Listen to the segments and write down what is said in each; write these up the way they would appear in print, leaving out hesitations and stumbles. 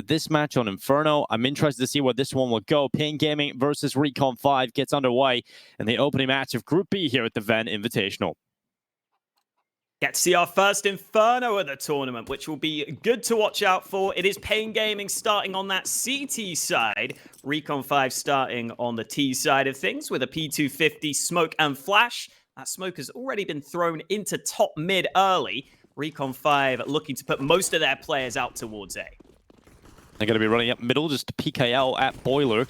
this match on Inferno. I'm interested to see where this one will go. Pain Gaming versus Recon 5 gets underway in the opening match of Group B here at the Venn Invitational. Get to see our first Inferno of the tournament, which will be good to watch out for. It is Pain Gaming starting on that CT side. Recon 5 starting on the T side of things with a P250 smoke and flash. That smoke has already been thrown into top mid early. Recon 5 looking to put most of their players out towards A. They're going to be running up middle, just PKL at Boiler.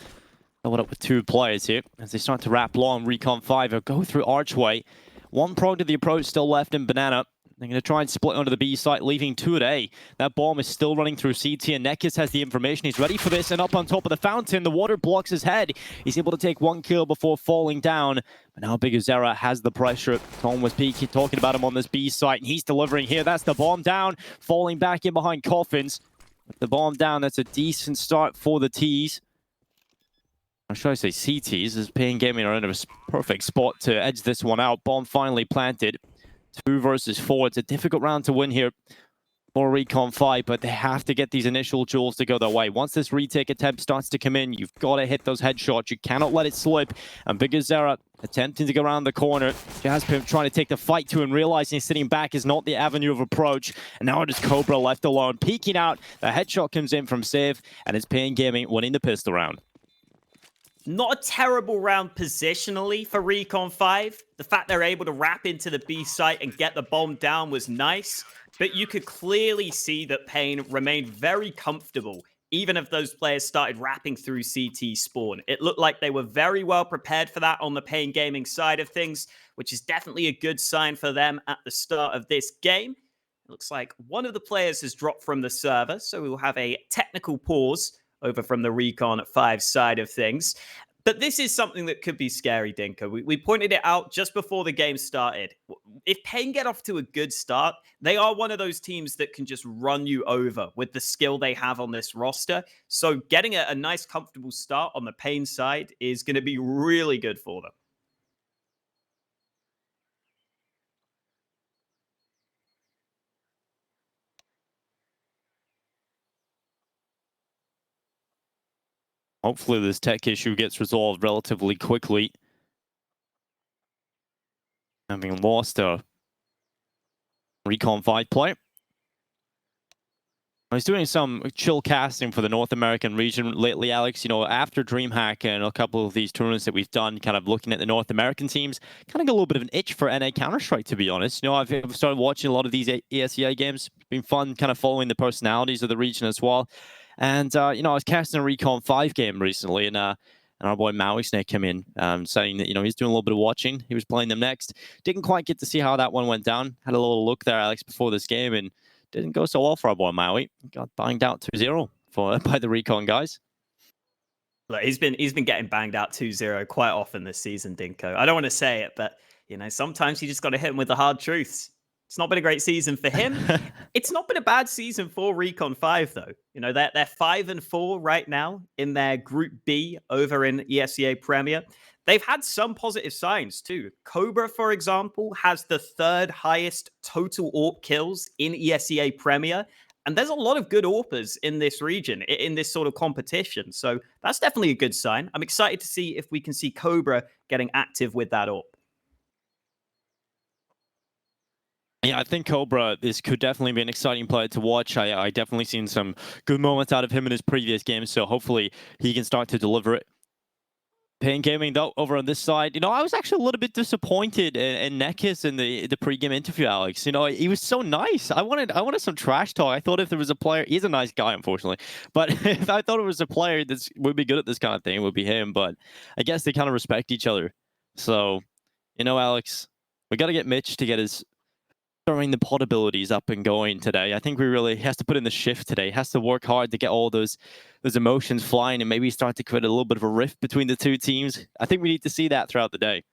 Going up with two players here as they start to wrap long. Recon 5 will go through Archway. One prong to the approach still left in Banana. They're going to try and split onto the B site, leaving two at A. That bomb is still running through CT, and Nekis has the information. He's ready for this, and up on top of the fountain, the water blocks his head. He's able to take one kill before falling down. But now Bigazera has the pressure. Tom was talking about him on this B site, and he's delivering here. That's the bomb down, falling back in behind Coffins. With the bomb down, that's a decent start for the T's. Or should I say CTs, as Pain Gaming are in a perfect spot to edge this one out. Bomb finally planted. 2 versus 4. It's a difficult round to win here for Recon 5, but they have to get these initial jewels to go their way. Once this retake attempt starts to come in, you've got to hit those headshots. You cannot let it slip. And Bigazera attempting to go around the corner. Jaspim trying to take the fight to him, realizing sitting back is not the avenue of approach. And now it is Cobra left alone, peeking out. The headshot comes in from Save, and it's Pain Gaming winning the pistol round. Not a terrible round positionally for Recon 5. The fact they're able to wrap into the B site and get the bomb down was nice, but you could clearly see that Pain remained very comfortable, even if those players started wrapping through CT spawn. It looked like they were very well prepared for that on the Pain Gaming side of things, which is definitely a good sign for them at the start of this game. It looks like one of the players has dropped from the server, so we will have a technical pause over from the Recon 5 side of things. But this is something that could be scary, Dinko. We pointed it out just before the game started. If Pain get off to a good start, they are one of those teams that can just run you over with the skill they have on this roster. So getting a nice, comfortable start on the Pain side is going to be really good for them. Hopefully this tech issue gets resolved relatively quickly. Having lost a Recon 5 player. I was doing some chill casting for the North American region lately, Alex. You know, after DreamHack and a couple of these tournaments that we've done, kind of looking at the North American teams, kind of got a little bit of an itch for NA Counter-Strike, to be honest. You know, I've started watching a lot of these ESEA games. It's been fun kind of following the personalities of the region as well. And, you know, I was casting a Recon 5 game recently, and our boy Maui Snake came in saying that, you know, he's doing a little bit of watching. He was playing them next. Didn't quite get to see how that one went down. Had a little look there, Alex, before this game, and didn't go so well for our boy Maui. Got banged out 2-0 by the Recon guys. Look, he's been getting banged out 2-0 quite often this season, Dinko. I don't want to say it, but, you know, sometimes you just got to hit him with the hard truths. It's not been a great season for him. It's not been a bad season for Recon 5, though. You know, they're 5-4 right now in their Group B over in ESEA Premier. They've had some positive signs, too. Cobra, for example, has the 3rd highest total AWP kills in ESEA Premier. And there's a lot of good AWPers in this region, in this sort of competition. So that's definitely a good sign. I'm excited to see if we can see Cobra getting active with that AWP. Yeah, I think Cobra, this could definitely be an exciting player to watch. I definitely seen some good moments out of him in his previous games, so hopefully he can start to deliver it. Pain Gaming, though, over on this side, you know, I was actually a little bit disappointed in Nekis in the pre-game interview, Alex. You know, he was so nice. I wanted some trash talk. I thought if there was a player, he's a nice guy, unfortunately, but if I thought it was a player that would be good at this kind of thing, it would be him. But I guess they kind of respect each other. So, you know, Alex, we got to get Mitch to get his throwing the pod abilities up and going today. I think he has to put in the shift today. He has to work hard to get all those emotions flying and maybe start to create a little bit of a rift between the two teams. I think we need to see that throughout the day.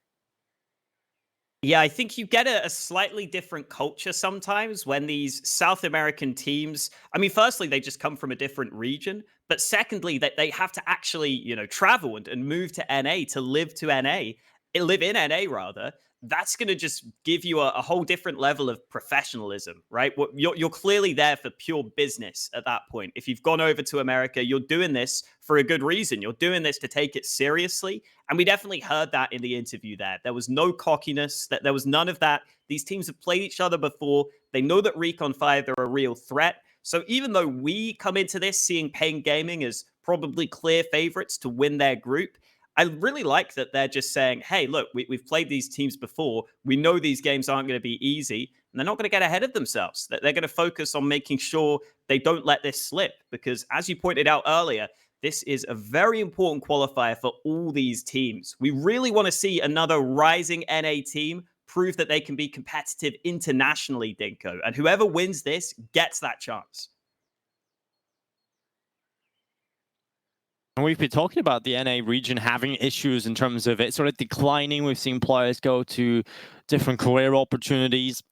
Yeah, I think you get a slightly different culture sometimes when these South American teams, I mean, firstly, they just come from a different region, but secondly, that they have to actually, you know, travel and move to NA to live in NA rather. that's going to just give you a whole different level of professionalism, right? You're clearly there for pure business at that point. If you've gone over to America, you're doing this for a good reason. You're doing this to take it seriously. And we definitely heard that in the interview there. There was no cockiness, that there was none of that. These teams have played each other before. They know that Recon 5 are a real threat. So even though we come into this seeing Pain Gaming as probably clear favorites to win their group, I really like that they're just saying, hey, look, we've played these teams before. We know these games aren't going to be easy, and they're not going to get ahead of themselves. They're going to focus on making sure they don't let this slip, because as you pointed out earlier, this is a very important qualifier for all these teams. We really want to see another rising NA team prove that they can be competitive internationally, Dinko, and whoever wins this gets that chance. And we've been talking about the NA region having issues in terms of it sort of declining. We've seen players go to different career opportunities.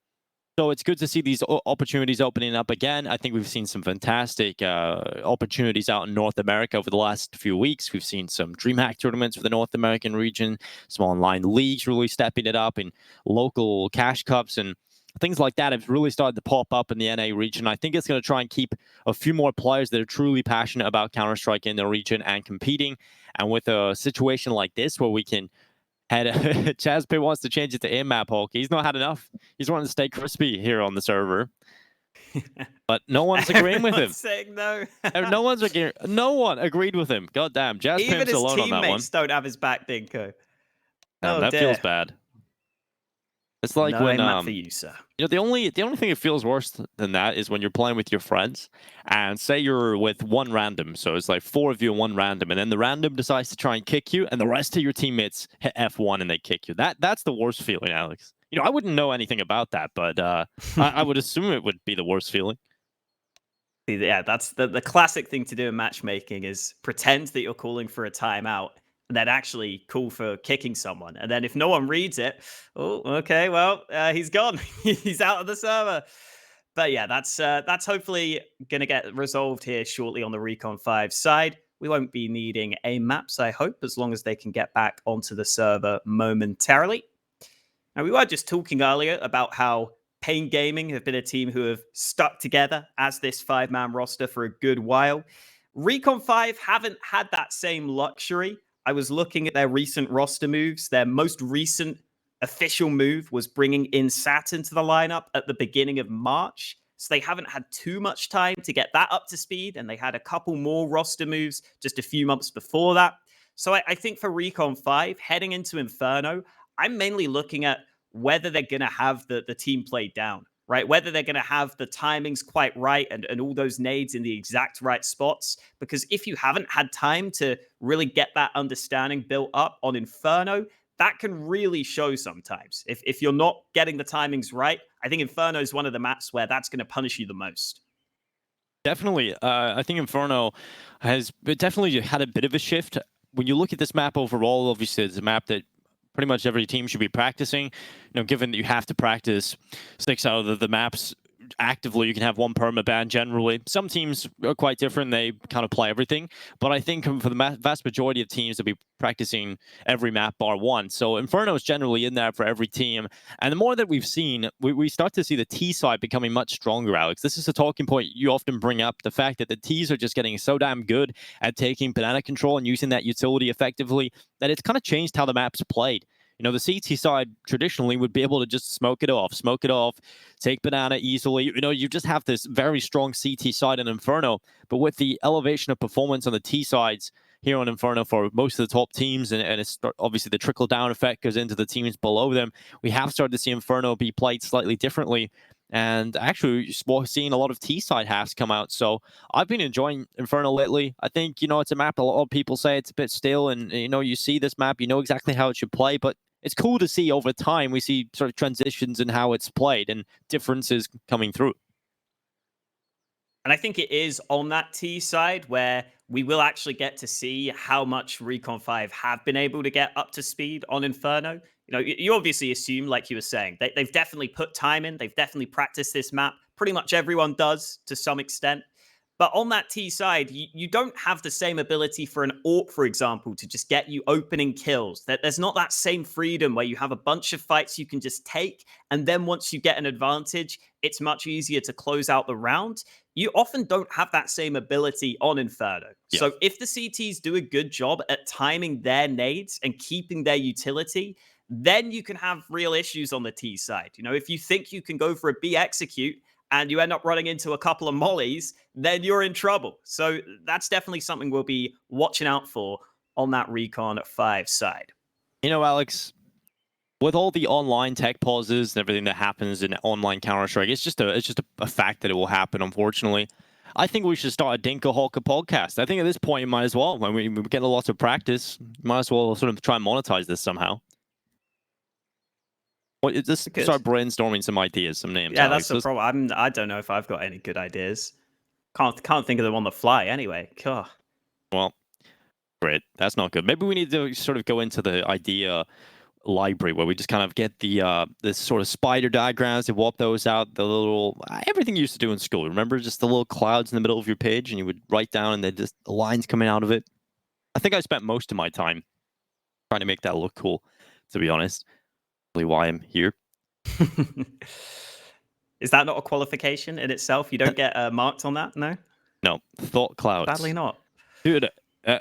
So it's good to see these opportunities opening up again. I think we've seen some fantastic opportunities out in North America over the last few weeks. We've seen some DreamHack tournaments for the North American region, some online leagues really stepping it up, and local cash cups and things like that have really started to pop up in the NA region. I think it's going to try and keep a few more players that are truly passionate about Counter-Strike in the region and competing. And with a situation like this where we can head... Chazpit wants to change it to in-map hockey. He's not had enough. He's wanting to stay crispy here on the server. But no one's agreeing with him. Saying no. No one's agreeing. No one agreed with him. God damn. Chazpit's alone on that one. Even his teammates don't have his back, Dinko. Oh, that feels bad. It's like no when map for you, sir. You know, the only thing that feels worse than that is when you're playing with your friends, and say you're with one random, so it's like 4 of you and one random, and then the random decides to try and kick you, and the rest of your teammates hit F1 and they kick you. That's the worst feeling, Alex. You know, I wouldn't know anything about that, but I would assume it would be the worst feeling. Yeah, that's the classic thing to do in matchmaking is pretend that you're calling for a timeout, and then actually call for kicking someone. And then if no one reads it, oh, okay, well, he's gone. He's out of the server. But yeah, that's hopefully going to get resolved here shortly on the Recon 5 side. We won't be needing aim maps, I hope, as long as they can get back onto the server momentarily. Now, we were just talking earlier about how Pain Gaming have been a team who have stuck together as this 5-man roster for a good while. Recon 5 haven't had that same luxury. I was looking at their recent roster moves. Their most recent official move was bringing in Saturn to the lineup at the beginning of March. So they haven't had too much time to get that up to speed, and they had a couple more roster moves just a few months before that. So I think for Recon 5, heading into Inferno, I'm mainly looking at whether they're going to have the team played down, right? Whether they're going to have the timings quite right and all those nades in the exact right spots. Because if you haven't had time to really get that understanding built up on Inferno, that can really show sometimes. If you're not getting the timings right, I think Inferno is one of the maps where that's going to punish you the most. Definitely. I think Inferno has definitely had a bit of a shift. When you look at this map overall, obviously it's a map that pretty much every team should be practicing. You know, given that you have to practice 6 out of the maps actively, you can have one permaban generally. Some teams are quite different. They kind of play everything. But I think for the vast majority of teams, they'll be practicing every map bar one. So Inferno is generally in there for every team. And the more that we've seen, we start to see the T side becoming much stronger, Alex. This is a talking point you often bring up, the fact that the Ts are just getting so damn good at taking banana control and using that utility effectively that it's kind of changed how the map's played. You know, the CT side traditionally would be able to just smoke it off, take banana easily. You know, you just have this very strong CT side in Inferno. But with the elevation of performance on the T sides here on Inferno for most of the top teams, and it's obviously the trickle-down effect goes into the teams below them, we have started to see Inferno be played slightly differently. And actually, we're seeing a lot of T-side halves come out. So I've been enjoying Inferno lately. I think, you know, it's a map a lot of people say it's a bit still. And, you know, you see this map, you know exactly how it should play. But it's cool to see over time, we see sort of transitions in how it's played and differences coming through. And I think it is on that T side where we will actually get to see how much Recon 5 have been able to get up to speed on Inferno. You know, you obviously assume, like you were saying, they've definitely put time in. They've definitely practiced this map. Pretty much everyone does to some extent. But on that T side, you don't have the same ability for an AWP, for example, to just get you opening kills. There's not that same freedom where you have a bunch of fights you can just take, and then once you get an advantage, it's much easier to close out the round. You often don't have that same ability on Inferno. Yeah. So if the CTs do a good job at timing their nades and keeping their utility, then you can have real issues on the T side. You know, if you think you can go for a B execute and you end up running into a couple of mollies, then you're in trouble. So that's definitely something we'll be watching out for on that Recon 5 side. You know, Alex, with all the online tech pauses and everything that happens in online Counter-Strike, it's just a fact that it will happen, unfortunately. I think we should start a Dinko Hulka podcast. I think at this point, you might as well. When we get a lot of practice, you might as well sort of try and monetize this somehow. Just start brainstorming some ideas, some names. Yeah, Alex. That's the problem. I don't know if I've got any good ideas. Can't think of them on the fly anyway. God. Well, great. That's not good. Maybe we need to sort of go into the idea library where we just kind of get the this sort of spider diagrams and warp those out, the little everything you used to do in school. Remember, just the little clouds in the middle of your page, and you would write down, and then just the lines coming out of it. I think I spent most of my time trying to make that look cool, to be honest. Really why I'm here. Is that not a qualification in itself? You don't get marked on that? No, thought clouds. Sadly not, dude.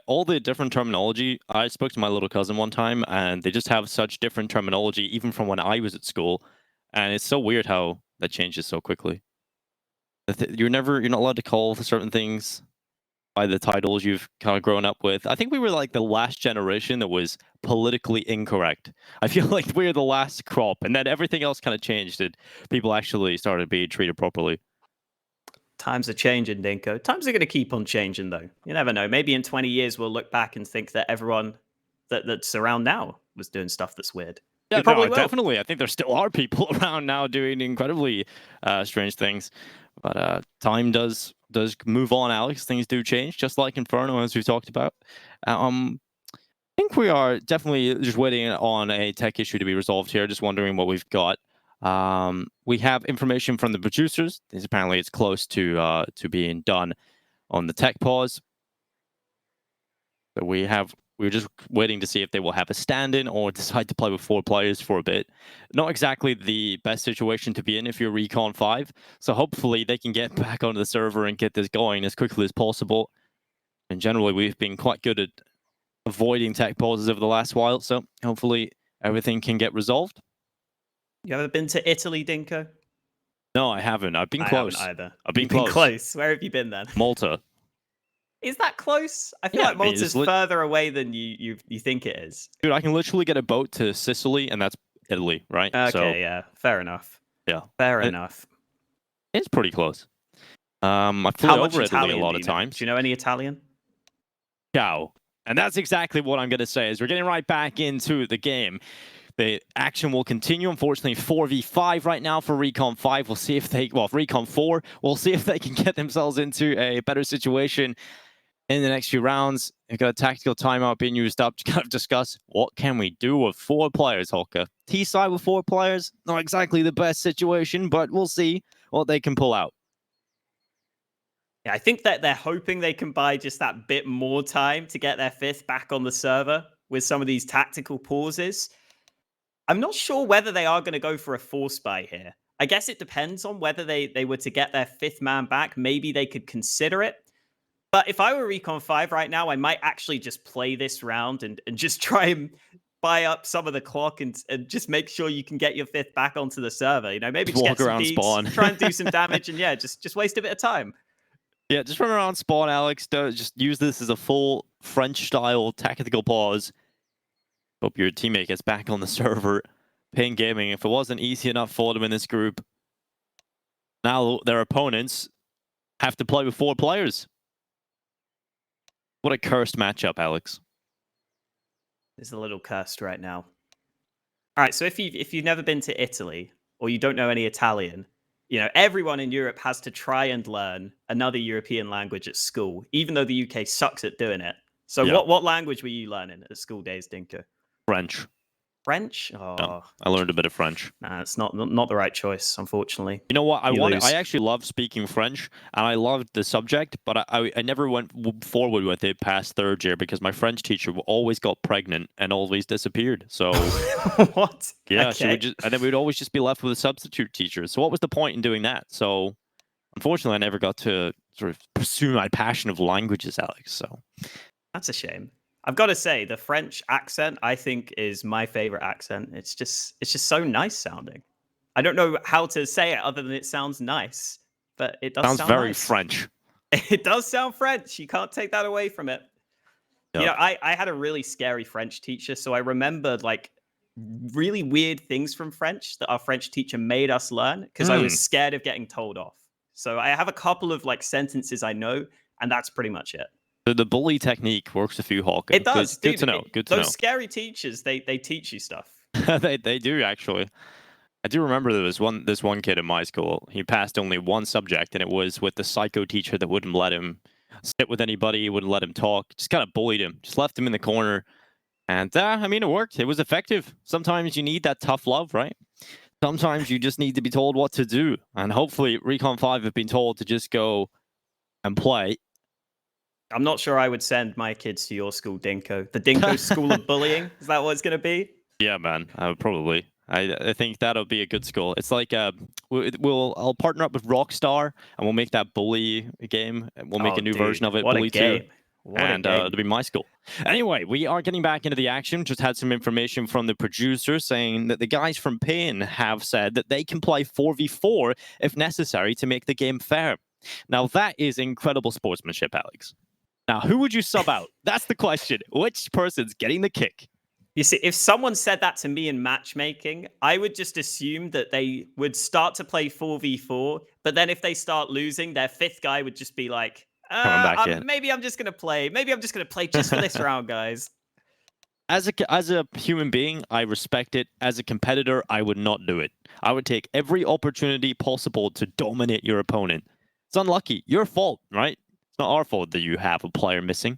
All the different terminology, I spoke to my little cousin one time, and they just have such different terminology, even from when I was at school. And it's so weird how that changes so quickly. You're not allowed to call certain things by the titles you've kind of grown up with. I think we were like the last generation that was politically incorrect. I feel like we're the last crop, and then everything else kind of changed, and people actually started being treated properly. Times are changing, Dinko. Times are going to keep on changing, though. You never know. Maybe in 20 years, we'll look back and think that everyone that's around now was doing stuff that's weird. Yeah, probably definitely. I think there still are people around now doing incredibly strange things. But time does move on, Alex. Things do change, just like Inferno, as we've talked about. I think we are definitely just waiting on a tech issue to be resolved here. Just wondering what we've got. We have information from the producers. Apparently, it's close to being done on the tech pause. So we're just waiting to see if they will have a stand-in or decide to play with 4 players for a bit. Not exactly the best situation to be in if you're Recon 5. So hopefully they can get back onto the server and get this going as quickly as possible. And generally, we've been quite good at avoiding tech pauses over the last while. So hopefully everything can get resolved. You ever been to Italy, Dinko? No, I haven't. I've been close. I haven't either. I've been close. Where have you been then? Malta. Is that close? I feel like Malta's further away than you think it is. Dude, I can literally get a boat to Sicily, and that's Italy, right? Okay, yeah. Fair enough. Yeah. Fair enough. It's pretty close. I flew over Italy a lot of times. Do you know any Italian? Ciao. And that's exactly what I'm going to say, is we're getting right back into the game. The action will continue. Unfortunately, 4v5 right now for Recon 5. We'll see if Recon 4, we'll see if they can get themselves into a better situation in the next few rounds. We've got a tactical timeout being used up to kind of discuss what can we do with 4 players, Hulka. T-side with 4 players, not exactly the best situation, but we'll see what they can pull out. Yeah, I think that they're hoping they can buy just that bit more time to get their 5th back on the server with some of these tactical pauses. I'm not sure whether they are going to go for a force buy here. I guess it depends on whether they were to get their 5th man back. Maybe they could consider it. But if I were Recon 5 right now, I might actually just play this round and just try and buy up some of the clock and just make sure you can get your 5th back onto the server. You know, maybe just walk get around some beats, spawn, try and do some damage, and yeah, just waste a bit of time. Yeah, just run around spawn, Alex. Just use this as a full French-style tactical pause. Hope your teammate gets back on the server. Pain Gaming, if it wasn't easy enough for them in this group, now their opponents have to play with 4 players. What a cursed matchup, Alex. It's a little cursed right now. All right, so if you've never been to Italy or you don't know any Italian, you know, everyone in Europe has to try and learn another European language at school, even though the UK sucks at doing it. So yeah. What language were you learning at school days, Dinko? French. French? No, Oh, I learned a bit of French. nah, it's not the right choice, unfortunately. You know what? You lose. I actually love speaking French, and I loved the subject, but I never went forward with it past third year because my French teacher always got pregnant and always disappeared. So What? yeah, she Okay. would just, and then we'd always just be left with a substitute teacher. So what was the point in doing that? So unfortunately, I never got to sort of pursue my passion of languages, Alex. So That's a shame. I've got to say, the French accent, I think, is my favorite accent. It's just so nice sounding. I don't know how to say it other than it sounds nice, but it does sounds sound very nice. French. It does sound French. You can't take that away from it. You Yep. know, I had a really scary French teacher, so I remembered like really weird things from French that our French teacher made us learn because I was scared of getting told off. So I have a couple of like sentences I know, and that's pretty much it. The bully technique works with you, Hawken. It does, Good dude. to know. Good to know. Those scary teachers, they teach you stuff. They do actually. I do remember there was this one kid in my school. He passed only one subject, and it was with the psycho teacher that wouldn't let him sit with anybody, wouldn't let him talk. Just kind of bullied him, just left him in the corner. And I mean, it worked. It was effective. Sometimes you need that tough love, right? Sometimes you just need to be told what to do. And hopefully, Recon 5 have been told to just go and play. I'm not sure I would send my kids to your school, Dinko. The Dinko School of Bullying. Is that what it's going to be? Yeah, man. Probably. I think that'll be a good school. It's like I'll partner up with Rockstar and we'll make that bully game. And we'll make a new version of it, What Bully a game. 2. What And a game. it'll be my school. Anyway, we are getting back into the action. Just had some information from the producer saying that the guys from Pain have said that they can play 4v4 if necessary to make the game fair. Now, that is incredible sportsmanship, Alex. Now, who would you sub out? That's the question. Which person's getting the kick? You see, if someone said that to me in matchmaking, I would just assume that they would start to play 4v4, but then if they start losing, their fifth guy would just be like, maybe I'm just going to play. Maybe I'm just going to play just for this round, guys. As a human being, I respect it. As a competitor, I would not do it. I would take every opportunity possible to dominate your opponent. It's unlucky. Your fault, right? It's not our fault that you have a player missing.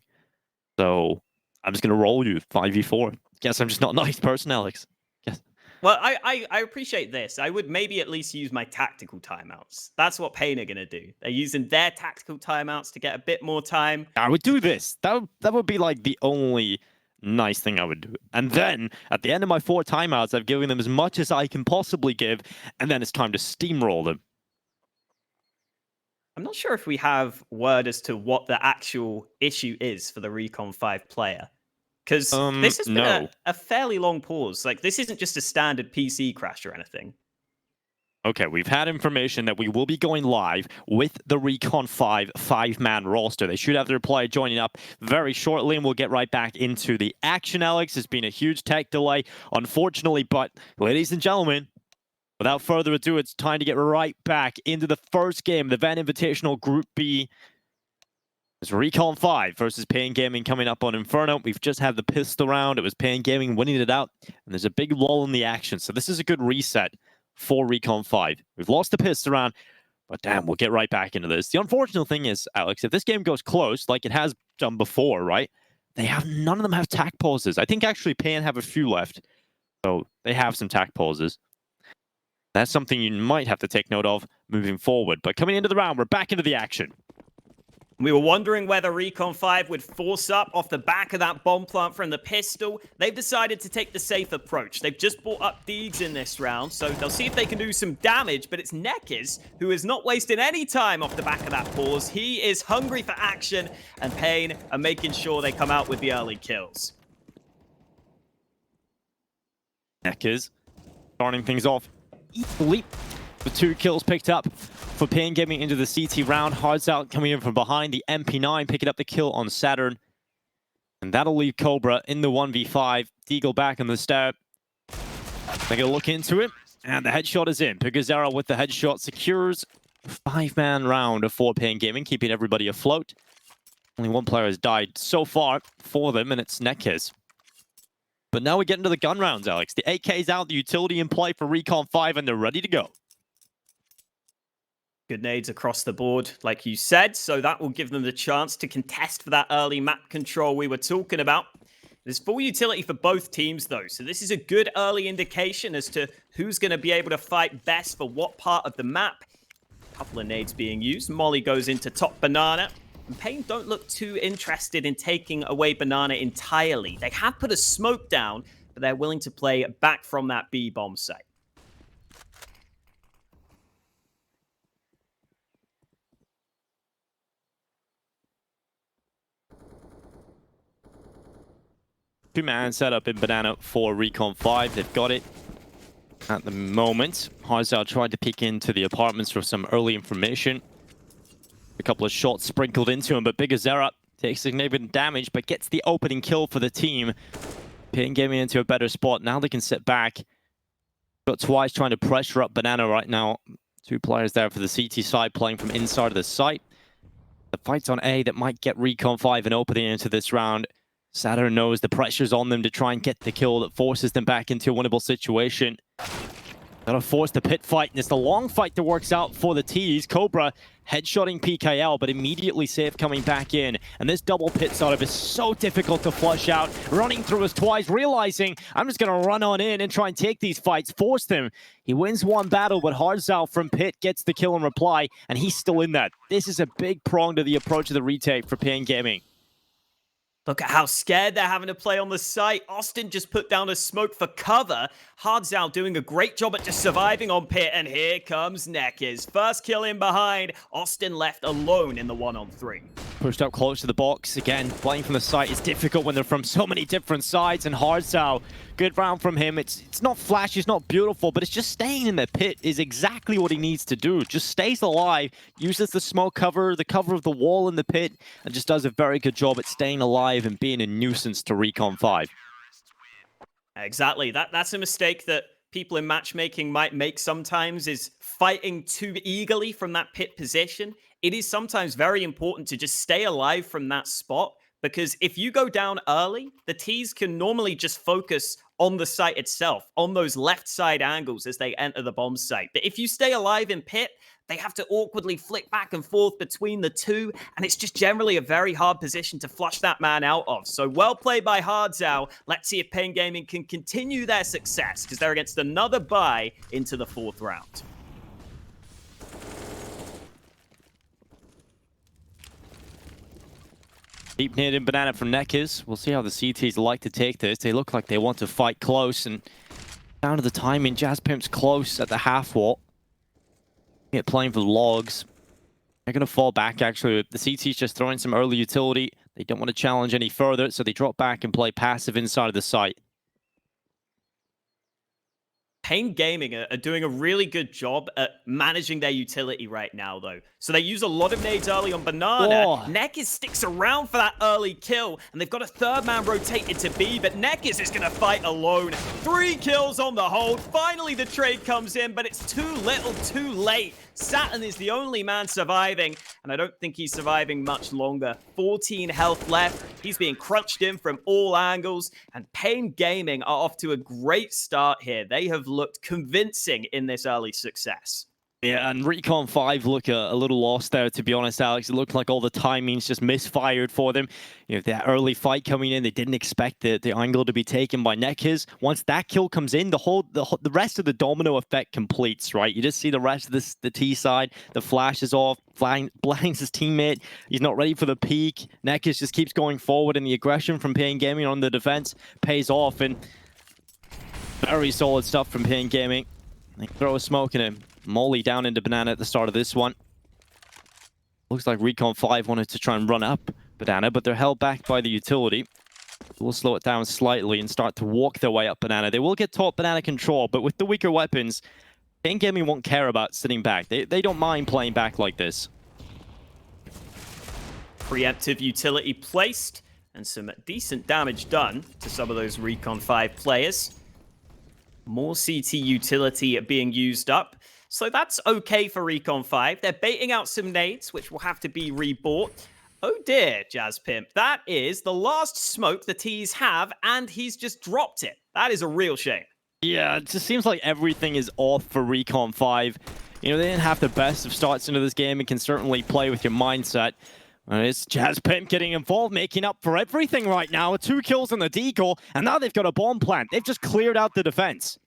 So I'm just going to roll you 5v4. Guess I'm just not a nice person, Alex. Guess. Well, I appreciate this. I would maybe at least use my tactical timeouts. That's what Pain are going to do. They're using their tactical timeouts to get a bit more time. I would do this. That would be like the only nice thing I would do. And then at the end of my 4 timeouts, I've given them as much as I can possibly give, and then it's time to steamroll them. I'm not sure if we have word as to what the actual issue is for the Recon 5 player. Because this has been a fairly long pause. Like, this isn't just a standard PC crash or anything. Okay, we've had information that we will be going live with the Recon 5 5-man roster. They should have their player joining up very shortly, and we'll get right back into the action, Alex. It's been a huge tech delay, unfortunately, but ladies and gentlemen, without further ado, it's time to get right back into the first game, the Venn Invitational Group B. It's Recon 5 versus Pain Gaming coming up on Inferno. We've just had the pistol round. It was Pain Gaming winning it out, and there's a big lull in the action. So this is a good reset for Recon 5. We've lost the pistol round, but damn, we'll get right back into this. The unfortunate thing is, Alex, if this game goes close, like it has done before, right? None of them have tack pauses. I think actually Pain have a few left, so they have some tack pauses. That's something you might have to take note of moving forward. But coming into the round, we're back into the action. We were wondering whether Recon 5 would force up off the back of that bomb plant from the pistol. They've decided to take the safe approach. They've just brought up Deegs in this round, so they'll see if they can do some damage, but it's Nekiz who is not wasting any time off the back of that pause. He is hungry for action, and Pain are making sure they come out with the early kills. Nekiz starting things off equally. The 2 kills picked up for Pain Gaming into the CT round. Hearts Out coming in from behind. The MP9 picking up the kill on Saturn. And that'll leave Cobra in the 1v5. Deagle back on the start. They're going to look into it. And the headshot is in. Pugazera with the headshot secures a 5-man round for Pain Gaming, keeping everybody afloat. Only one player has died so far for them, and it's Nekiz. But now we get into the gun rounds, Alex. The AK's out, the utility in play for Recon 5, and they're ready to go. Good nades across the board, like you said, so that will give them the chance to contest for that early map control we were talking about. There's full utility for both teams, though, so this is a good early indication as to who's going to be able to fight best for what part of the map. A couple of nades being used. Molly goes into top banana. And Pain don't look too interested in taking away banana entirely. They have put a smoke down, but they're willing to play back from that B-bomb site. Two-man setup in banana for Recon 5. They've got it at the moment. Harzal tried to peek into the apartments for some early information. A couple of shots sprinkled into him, but Big Azera takes significant damage, but gets the opening kill for the team. Pain Gaming into a better spot. Now they can sit back. Got Twice trying to pressure up banana right now. Two players there for the CT side playing from inside of the site. The fight's on A that might get Recon 5 an opening into this round. Saturn knows the pressure's on them to try and get the kill that forces them back into a winnable situation. Gotta force the pit fight, and it's the long fight that works out for the T's. Cobra headshotting PKL, but immediately safe coming back in. And this double pit setup is so difficult to flush out. Running through his Twice, realizing, I'm just gonna run on in and try and take these fights, force them. He wins one battle, but Harzal from pit gets the kill in reply, and he's still in that. This is a big prong to the approach of the retake for Pain Gaming. Look at how scared they're having to play on the site. Austin just put down a smoke for cover. Hardzal doing a great job at just surviving on pit, and here comes Nekiz. First kill in behind. Austin left alone in the 1-on-3. Pushed up close to the box. Again, playing from the site is difficult when they're from so many different sides, and Hardzal, good round from him. It's not flashy, it's not beautiful, but it's just staying in the pit is exactly what he needs to do. Just stays alive, uses the smoke cover, the cover of the wall in the pit, and just does a very good job at staying alive and being a nuisance to Recon 5. Exactly. That's a mistake that people in matchmaking might make sometimes, is fighting too eagerly from that pit position. It is sometimes very important to just stay alive from that spot, because if you go down early, the T's can normally just focus on the site itself, on those left side angles as they enter the bomb site. But if you stay alive in pit, they have to awkwardly flick back and forth between the two, and it's just generally a very hard position to flush that man out of. So well played by Hardzal. Let's see if Pain Gaming can continue their success, because they're against another bye into the 4th round. Deep nade in banana from Nekiz. We'll see how the CTs like to take this. They look like they want to fight close, and down to the timing, Jazz Pimp's close at the half wall. Playing for the logs. They're going to fall back, actually. The CT's just throwing some early utility. They don't want to challenge any further, so they drop back and play passive inside of the site. Pain Gaming are doing a really good job at managing their utility right now, though. So they use a lot of nades early on banana. Oh. Nekiz sticks around for that early kill, and they've got a 3rd man rotated to B, but Nekiz is going to fight alone. 3 kills on the hold. Finally, the trade comes in, but it's too little, too late. Saturn is the only man surviving, and I don't think he's surviving much longer. 14 health left. He's being crunched in from all angles, and Pain Gaming are off to a great start here. They have looked convincing in this early success. Yeah, and Recon 5 look a little lost there, to be honest, Alex. It looked like all the timings just misfired for them. You know, that early fight coming in, they didn't expect the angle to be taken by Nekiz. Once that kill comes in, the rest of the domino effect completes, right? You just see the rest of the T side, the flash is off, blinds his teammate. He's not ready for the peak. Nekiz just keeps going forward, and the aggression from Pain Gaming on the defense pays off, and very solid stuff from Pain Gaming. They throw a smoke in him. Molly down into banana at the start of this one. Looks like Recon 5 wanted to try and run up banana, but they're held back by the utility. We'll slow it down slightly and start to walk their way up banana. They will get top banana control, but with the weaker weapons, Pain Gaming won't care about sitting back. They don't mind playing back like this. Preemptive utility placed, and some decent damage done to some of those Recon 5 players. More CT utility being used up. So that's okay for Recon 5. They're baiting out some nades, which will have to be rebought. Oh dear, Jazz Pimp. That is the last smoke the T's have, and he's just dropped it. That is a real shame. Yeah, it just seems like everything is off for Recon 5. You know, they didn't have the best of starts into this game and can certainly play with your mindset. And it's Jazz Pimp getting involved, making up for everything right now. 2 kills on the deagle, and now they've got a bomb plant. They've just cleared out the defense.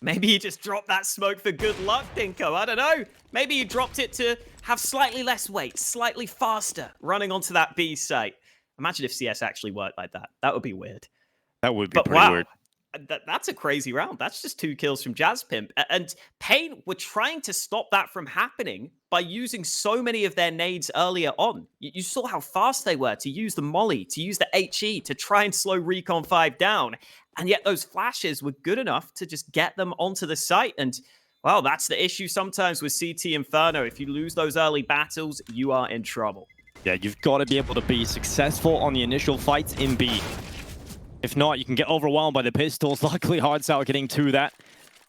Maybe he just dropped that smoke for good luck, Dinko. I don't know. Maybe he dropped it to have slightly less weight, slightly faster, running onto that B site. Imagine if CS actually worked like that. That would be weird. That would be pretty weird. That's a crazy round. That's just 2 kills from Jazz Pimp. And Pain were trying to stop that from happening by using so many of their nades earlier on. You saw how fast they were to use the molly, to use the HE, to try and slow Recon 5 down. And yet those flashes were good enough to just get them onto the site. And, well, that's the issue sometimes with CT Inferno. If you lose those early battles, you are in trouble. Yeah, you've got to be able to be successful on the initial fights in B. If not, you can get overwhelmed by the pistols. Luckily, Hardsour getting to that.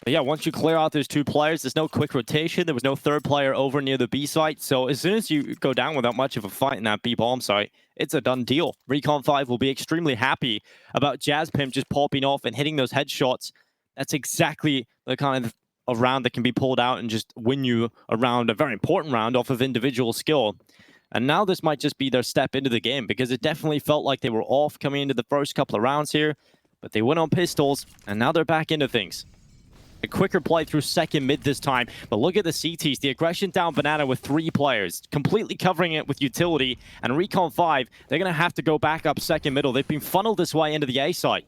But yeah, once you clear out those 2 players, there's no quick rotation. There was no 3rd player over near the B site. So as soon as you go down without much of a fight in that B bomb site, it's a done deal. Recon 5 will be extremely happy about Jazz Pimp just popping off and hitting those headshots. That's exactly the kind of round that can be pulled out and just win you a round, a very important round off of individual skill. And now this might just be their step into the game, because it definitely felt like they were off coming into the first couple of rounds here, but they went on pistols, and now they're back into things. A quicker play through second mid this time, but look at the CTs. The aggression down Banana with 3 players, completely covering it with utility, and Recon 5, they're going to have to go back up second middle. They've been funneled this way into the A site.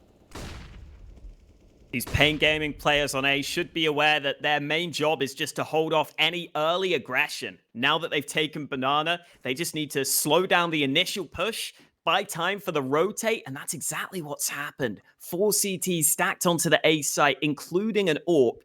These Pain Gaming players on A should be aware that their main job is just to hold off any early aggression. Now that they've taken Banana, they just need to slow down the initial push, buy time for the rotate, and that's exactly what's happened. 4 CTs stacked onto the A site, including an AWP.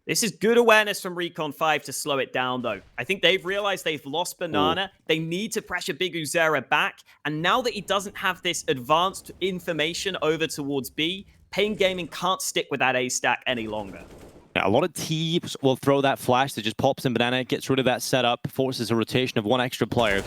This is good awareness from Recon 5 to slow it down, though. I think they've realized they've lost Banana. They need to pressure Big Uzera back, and now that he doesn't have this advanced information over towards B, Pain Gaming can't stick with that A stack any longer. Yeah, a lot of teams will throw that flash that just pops in Banana, gets rid of that setup, forces a rotation of 1 extra player.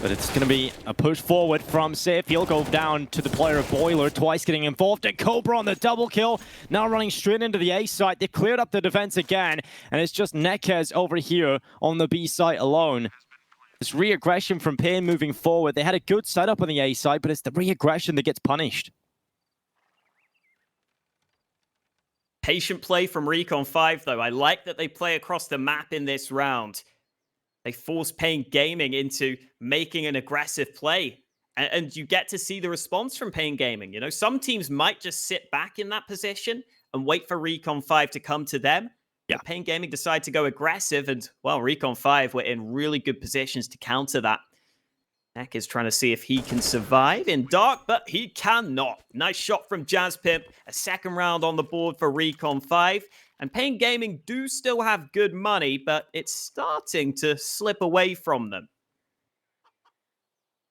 But it's going to be a push forward from Safe. He'll go down to the player of Boiler, twice getting involved. And Cobra on the double kill, now running straight into the A site. They cleared up the defense again, and it's just Nekez over here on the B site alone. This re-aggression from Pain moving forward. They had a good setup on the A site, but it's the re-aggression that gets punished. Patient play from Recon 5, though. I like that they play across the map in this round. They force Pain Gaming into making an aggressive play. And you get to see the response from Pain Gaming. You know, some teams might just sit back in that position and wait for Recon 5 to come to them. Yeah. Pain Gaming decide to go aggressive, and, well, Recon 5 were in really good positions to counter that. Neck is trying to see if he can survive in dark, but he cannot. Nice shot from Jazz Pimp. A 2nd round on the board for Recon 5. And Pain Gaming do still have good money, but it's starting to slip away from them.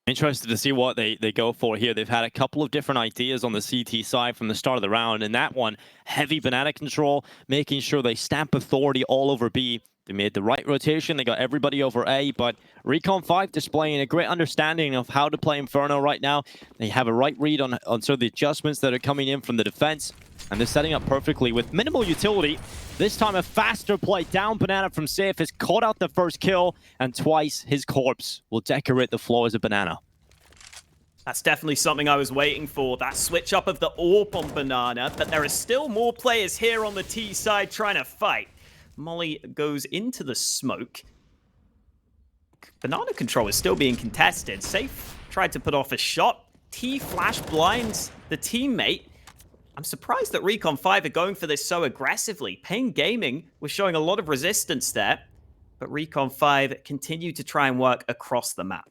Interested to see what they go for here. They've had a couple of different ideas on the CT side from the start of the round. And that one, heavy Banana control, making sure they stamp authority all over B. They made the right rotation. They got everybody over A, but Recon 5 displaying a great understanding of how to play Inferno right now. They have a right read on sort of the adjustments that are coming in from the defense, and they're setting up perfectly with minimal utility. This time a faster play down Banana from Safe has caught out the first kill, and twice his corpse will decorate the floors of Banana. That's definitely something I was waiting for, that switch up of the AWP on Banana, but there are still more players here on the T side trying to fight. Molly goes into the smoke. Banana control is still being contested. Safe tried to put off a shot. T flash blinds the teammate. I'm surprised that Recon 5 are going for this so aggressively. Pain Gaming was showing a lot of resistance there, but Recon 5 continue to try and work across the map.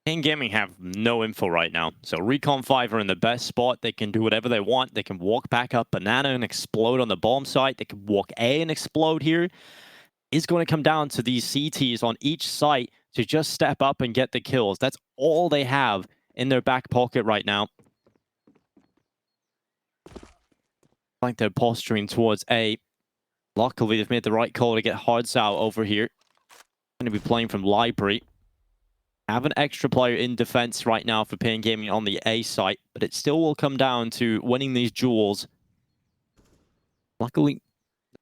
Pain Gaming have no info right now. So Recon 5 are in the best spot. They can do whatever they want. They can walk back up Banana and explode on the bomb site. They can walk A and explode here. It's going to come down to these CTs on each site to just step up and get the kills. That's all they have in their back pocket right now. Like they're posturing towards A. Luckily, they've made the right call to get Hardsour over here. Going to be playing from Library. Have an extra player in defense right now for Pain Gaming on the A site, but it still will come down to winning these duels. Luckily,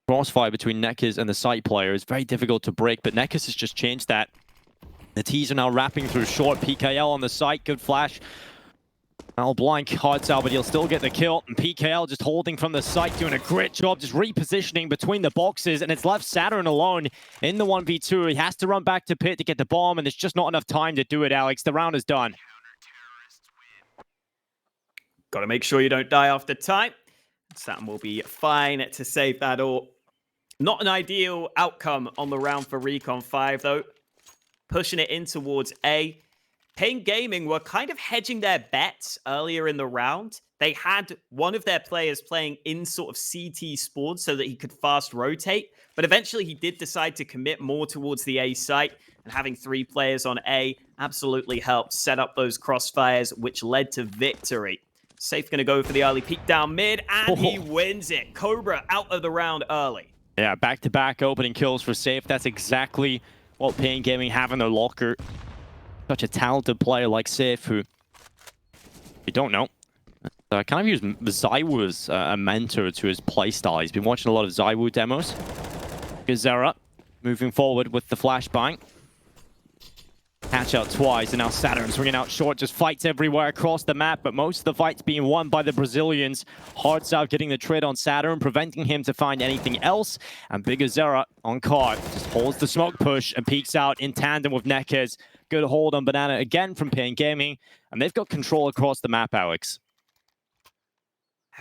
crossfire between Nekkers and the site player is very difficult to break, but Nekkers has just changed that. The T's are now wrapping through short. PKL on the site, good flash. Al blank hearts out, but he'll still get the kill. And PKL just holding from the site, doing a great job, just repositioning between the boxes, and it's left Saturn alone in the 1v2. He has to run back to pit to get the bomb, and there's just not enough time to do it, Alex. The round is done. Got to make sure you don't die after time. Saturn will be fine to save that all. Not an ideal outcome on the round for Recon 5, though. Pushing it in towards A. Pain Gaming were kind of hedging their bets earlier in the round. They had one of their players playing in sort of CT spawn so that he could fast rotate. But eventually he did decide to commit more towards the A site. And having 3 players on A absolutely helped set up those crossfires, which led to victory. Safe going to go for the early peek down mid, and he wins it. Cobra out of the round early. Yeah, back-to-back opening kills for Safe. That's exactly what Pain Gaming have in their locker. Such a talented player like Safe, who you don't know. Kind of use Zywoo as a mentor to his playstyle. He's been watching a lot of Zywoo demos. Gazera moving forward with the flashbang. Catch out twice, and now Saturn swinging out short, just fights everywhere across the map, but most of the fights being won by the Brazilians. Hearts out getting the trade on Saturn, preventing him to find anything else. And Big Azera on card, just holds the smoke push and peeks out in tandem with Nekkers. Good hold on Banana again from Pain Gaming, and they've got control across the map, Alex.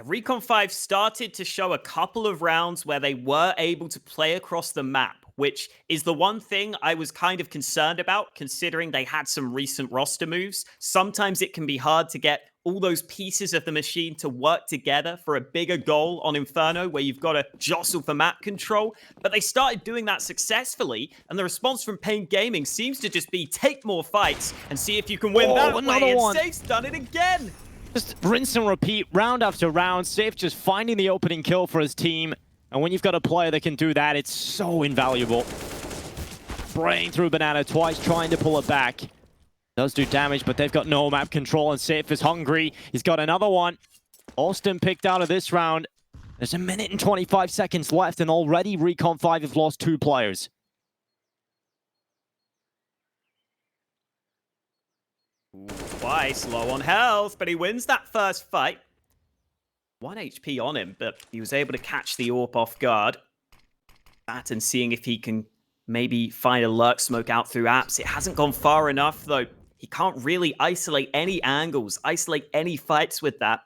Recon 5 started to show a couple of rounds where they were able to play across the map, which is the one thing I was kind of concerned about, considering they had some recent roster moves. Sometimes it can be hard to get all those pieces of the machine to work together for a bigger goal on Inferno, where you've got to jostle for map control. But they started doing that successfully, and the response from Pain Gaming seems to just be take more fights and see if you can win that way. And Safe's done it again. Just rinse and repeat, round after round. Safe just finding the opening kill for his team. And when you've got a player that can do that, it's so invaluable. Spraying through Banana twice, trying to pull it back. Does do damage, but they've got no map control, and Safe is hungry. He's got another one. Austin picked out of this round. There's 1 minute and 25 seconds left, and already Recon 5 have lost 2 players. Twice, low on health, but he wins that first fight. 1 HP on him, but he was able to catch the AWP off guard. That and seeing if he can maybe find a lurk smoke out through apps. It hasn't gone far enough, though. He can't really isolate any angles, isolate any fights with that.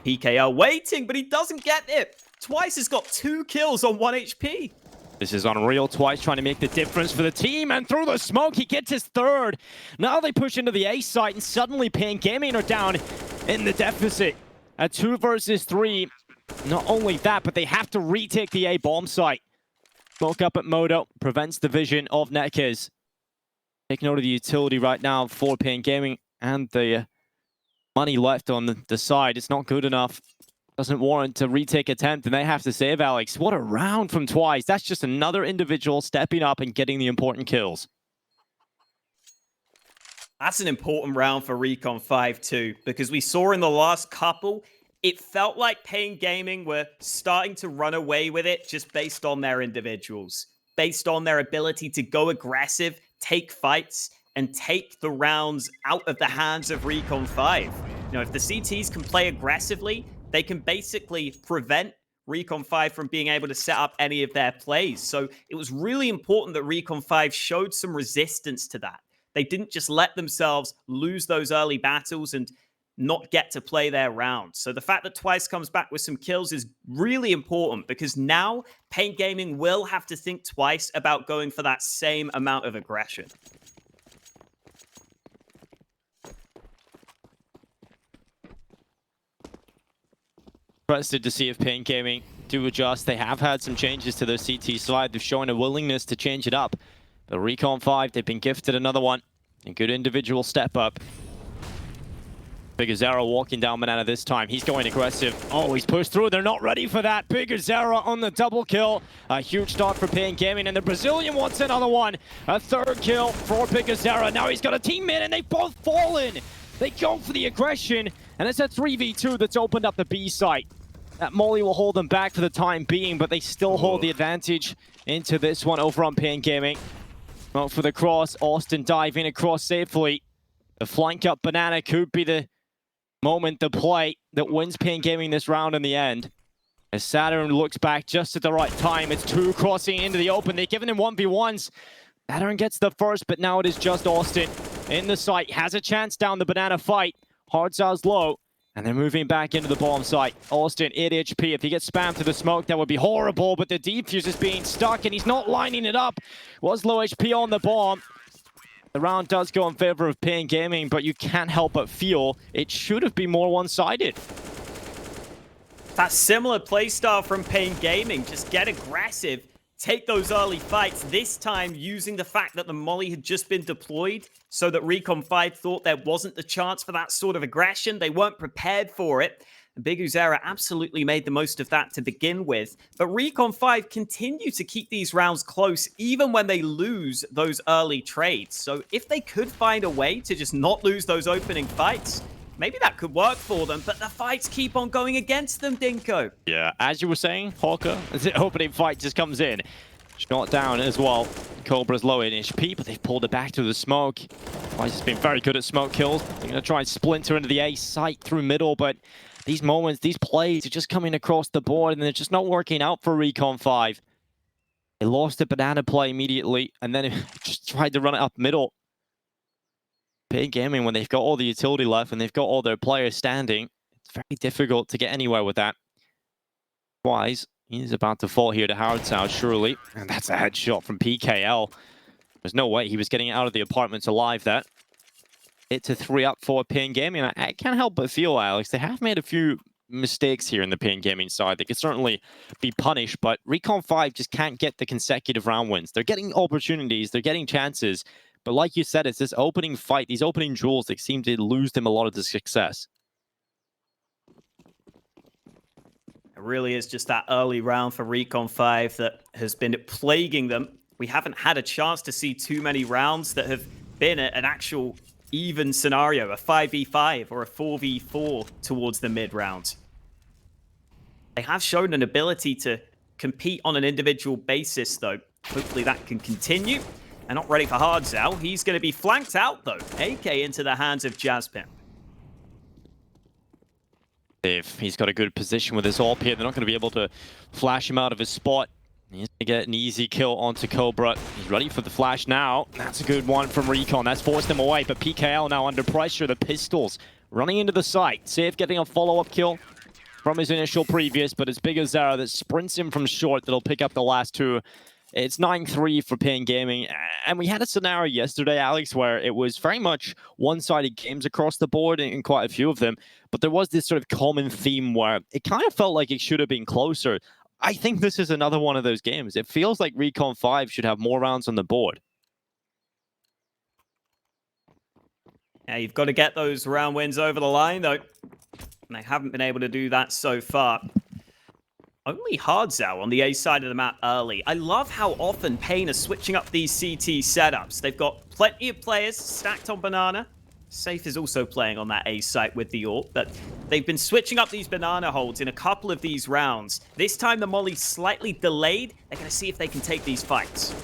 PKL waiting, but he doesn't get it. Twice has got 2 kills on 1 HP. This is unreal. Twice trying to make the difference for the team, and through the smoke, he gets his 3rd. Now they push into the A site, and suddenly Pain Gaming are down in the deficit. At 2 versus 3. Not only that, but they have to retake the A bomb site. Smoke up at Modo prevents the vision of Nekkers. Take note of the utility right now for Pain Gaming, and the money left on the side. It's not good enough. Doesn't warrant a retake attempt, and they have to save Alex. What a round from Twice. That's just another individual stepping up and getting the important kills. That's an important round for Recon 5 too, because we saw in the last couple, it felt like Pain Gaming were starting to run away with it just based on their individuals, based on their ability to go aggressive, take fights, and take the rounds out of the hands of Recon 5. You know, if the CTs can play aggressively, they can basically prevent Recon 5 from being able to set up any of their plays. So it was really important that Recon 5 showed some resistance to that. They didn't just let themselves lose those early battles and not get to play their rounds. So the fact that Twice comes back with some kills is really important, because now Pain Gaming will have to think twice about going for that same amount of aggression. Interested to see if Pain Gaming do adjust. They have had some changes to their CT side. They've shown a willingness to change it up. But Recon 5, they've been gifted another one. A good individual step up. Big Azera walking down Banana this time. He's going aggressive. Oh, he's pushed through. They're not ready for that. Big Azera on the double kill. A huge start for Pain Gaming, and the Brazilian wants another one. A 3rd kill for Big Azera. Now he's got a teammate, and they've both fallen. They go for the aggression, and it's a 3v2 that's opened up the B site. That molly will hold them back for the time being, but they still hold the advantage into this one over on Pain Gaming. Well, for the cross, Austin diving across safely. The flank up banana could be the moment, the play that wins Pain Gaming this round in the end. As Saturn looks back just at the right time, it's two crossing into the open. They've given him 1v1s. Saturn gets the first, but now it is just Austin in the site. Has a chance down the banana fight. Hardzo's low, and they're moving back into the bomb site. Austin, 8 HP. If he gets spammed to the smoke, that would be horrible, but the defuse is being stuck, and he's not lining it up. Was low HP on the bomb. The round does go in favor of Pain Gaming, but you can't help but feel it should have been more one-sided. That similar playstyle from Pain Gaming, just get aggressive, take those early fights, this time using the fact that the molly had just been deployed so that Recon 5 thought there wasn't the chance for that sort of aggression. They weren't prepared for it. And Big Uzera absolutely made the most of that to begin with. But Recon 5 continue to keep these rounds close even when they lose those early trades. So if they could find a way to just not lose those opening fights, maybe that could work for them, but the fights keep on going against them, Dinko. Yeah, as you were saying, Hawker, the opening fight just comes in. Shot down as well. Cobra's low in HP, but they've pulled it back to the smoke. Wise has been very good at smoke kills. They're going to try and splinter into the A site through middle, but these moments, these plays are just coming across the board, and they're just not working out for Recon 5. They lost the banana play immediately, and then just tried to run it up middle. Pain Gaming, when they've got all the utility left and they've got all their players standing, it's very difficult to get anywhere with that. Wise, he's about to fall here to Howard's house, surely. And that's a headshot from PKL. There's no way he was getting out of the apartments alive there. It's a 3-up for Pain Gaming. I can't help but feel, Alex, they have made a few mistakes here in the Pain Gaming side. They could certainly be punished, but Recon 5 just can't get the consecutive round wins. They're getting opportunities, they're getting chances, but like you said, it's this opening fight, these opening duels that seem to lose them a lot of the success. It really is just that early round for Recon 5 that has been plaguing them. We haven't had a chance to see too many rounds that have been an actual even scenario, a 5v5 or a 4v4 towards the mid-round. They have shown an ability to compete on an individual basis, though. Hopefully that can continue. And not ready for Hardzao. He's going to be flanked out, though. AK into the hands of Jazzpimp. If he's got a good position with his AWP here, they're not going to be able to flash him out of his spot. He's going to get an easy kill onto Cobra. He's ready for the flash now. That's a good one from Recon. That's forced him away, but PKL now under pressure. The pistols running into the site. Safe getting a follow-up kill from his initial previous, but it's Big Uzera that sprints him from short that'll pick up the last two. It's 9-3 for Pain Gaming, and we had a scenario yesterday, Alex, where it was very much one-sided games across the board in quite a few of them, but there was this sort of common theme where it kind of felt like it should have been closer. I think this is another one of those games. It feels like Recon 5 should have more rounds on the board. Yeah, you've got to get those round wins over the line, though. And they haven't been able to do that so far. Only Hardzao on the A side of the map early. I love how often Pain are switching up these CT setups. They've got plenty of players stacked on Banana. Safe is also playing on that A site with the AWP, but they've been switching up these banana holds in a couple of these rounds. This time the molly's slightly delayed. They're going to see if they can take these fights.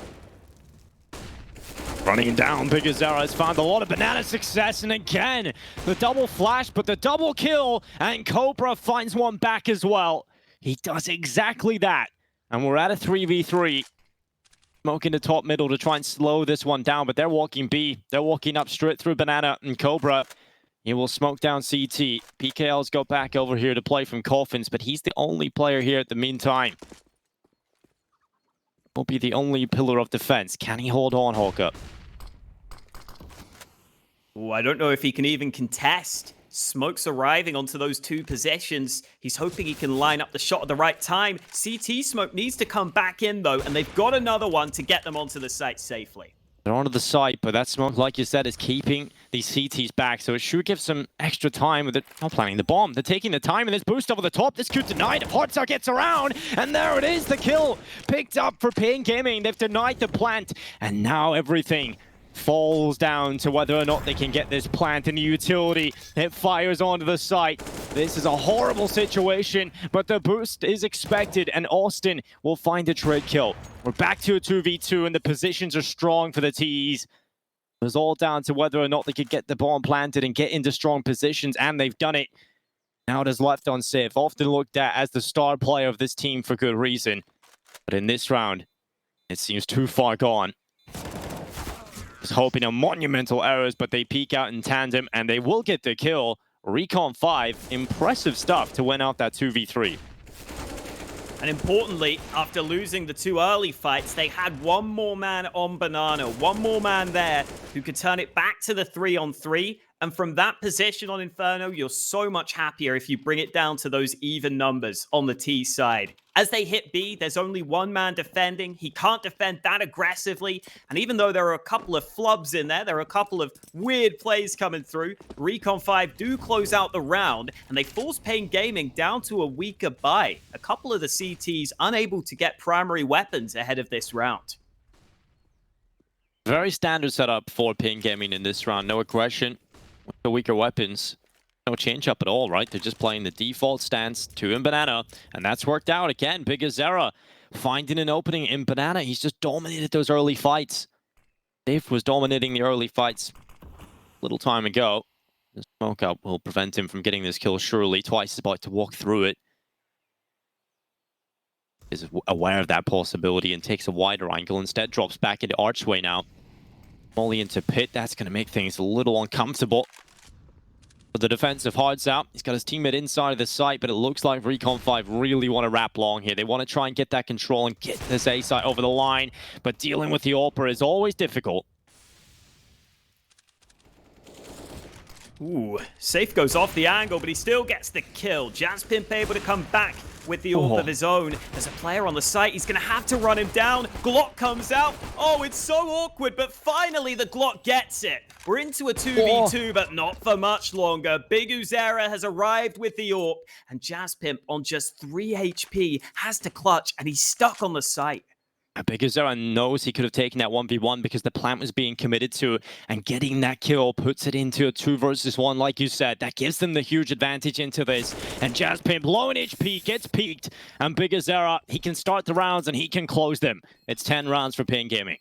Running down, Big Uzera has found a lot of banana success, and again, the double flash, but the double kill, and Cobra finds one back as well. He does exactly that, and we're at a 3v3. Smoking the top middle to try and slow this one down, but they're walking B. They're walking up straight through Banana, and Cobra, he will smoke down CT. PKL's got back over here to play from Coffins, but he's the only player here at the meantime. Will be the only pillar of defense. Can he hold on, Hawker? Oh, I don't know if he can even contest. Smoke's arriving onto those two possessions. He's hoping he can line up the shot at the right time. CT Smoke needs to come back in, though, and they've got another one to get them onto the site safely. They're onto the site, but that Smoke, like you said, is keeping these CTs back, so it should give some extra time with it. Not planning the bomb. They're taking the time, and this boost over the top. This could deny it if Hardzao gets around, and there it is, the kill picked up for Pain Gaming. They've denied the plant, and now everything falls down to whether or not they can get this plant in the utility. It fires onto the site. This is a horrible situation, but the boost is expected, and Austin will find a trade kill. We're back to a 2v2, and the positions are strong for the T's. It was all down to whether or not they could get the bomb planted and get into strong positions, and they've done it. Now it is left on Sif, often looked at as the star player of this team for good reason. But in this round, it seems too far gone. Just hoping on monumental errors, but they peek out in tandem, and they will get the kill. Recon 5, impressive stuff to win out that 2v3. And importantly, after losing the 2 early fights, they had one more man on Banana, one more man there who could turn it back to the 3-on-3. And from that position on Inferno, you're so much happier if you bring it down to those even numbers on the T side. As they hit B, there's only one man defending. He can't defend that aggressively. And even though there are a couple of flubs in there are a couple of weird plays coming through, Recon 5 do close out the round, and they force Pain Gaming down to a weaker buy. A couple of the CTs unable to get primary weapons ahead of this round. Very standard setup for Pain Gaming in this round. No aggression. With the weaker weapons, no change up at all, right? They're just playing the default stance, 2 in Banana, and that's worked out again. Big Azera finding an opening in Banana. He's just dominated those early fights. Dave was dominating the early fights a little time ago. The smoke up will prevent him from getting this kill surely. Twice he's about to walk through it. Is aware of that possibility and takes a wider angle. Instead drops back into Archway now. Molly into Pit, that's going to make things a little uncomfortable. But the defensive hard's out. He's got his teammate inside of the site, but it looks like Recon 5 really want to wrap long here. They want to try and get that control and get this A site over the line, but dealing with the AWPer is always difficult. Ooh, Safe goes off the angle, but he still gets the kill. Jazzpimp able to come back with the AWP of his own. There's a player on the site. He's going to have to run him down. Glock comes out. Oh, it's so awkward, but finally the Glock gets it. We're into a 2v2, but not for much longer. Big Uzera has arrived with the AWP, and Jazzpimp on just 3 HP has to clutch, and he's stuck on the site. Big Azera knows he could have taken that 1v1 because the plant was being committed to, and getting that kill puts it into a 2 versus 1, like you said. That gives them the huge advantage into this. And Jazzpimp, low in HP, gets peaked, and Big Azera, he can start the rounds and he can close them. It's 10 rounds for Pain Gaming.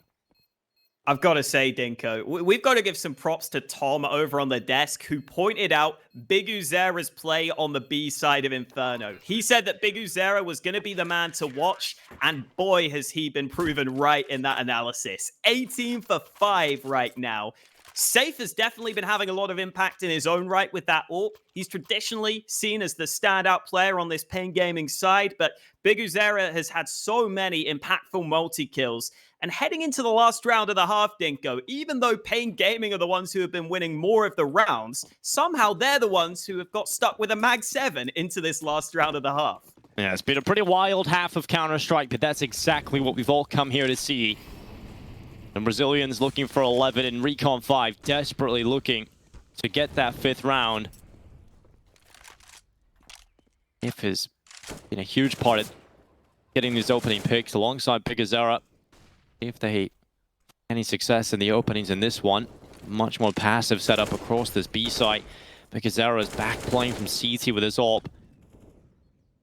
I've got to say, Dinko, we've got to give some props to Tom over on the desk, who pointed out Big Uzera's play on the B side of Inferno. He said that Big Uzera was going to be the man to watch, and boy, has he been proven right in that analysis. 18 for 5 right now. Safe has definitely been having a lot of impact in his own right with that AWP. He's traditionally seen as the standout player on this Pain Gaming side, but Big Uzera has had so many impactful multi-kills. And heading into the last round of the half, Dinko, even though Pain Gaming are the ones who have been winning more of the rounds, somehow they're the ones who have got stuck with a Mag 7 into this last round of the half. Yeah, it's been a pretty wild half of Counter-Strike, but that's exactly what we've all come here to see. The Brazilians looking for 11, and Recon 5 desperately looking to get that 5th round. If has been a huge part of getting these opening picks alongside Big Azera. If they have any success in the openings in this one, much more passive setup across this B site. Big Azera is back playing from CT with his AWP.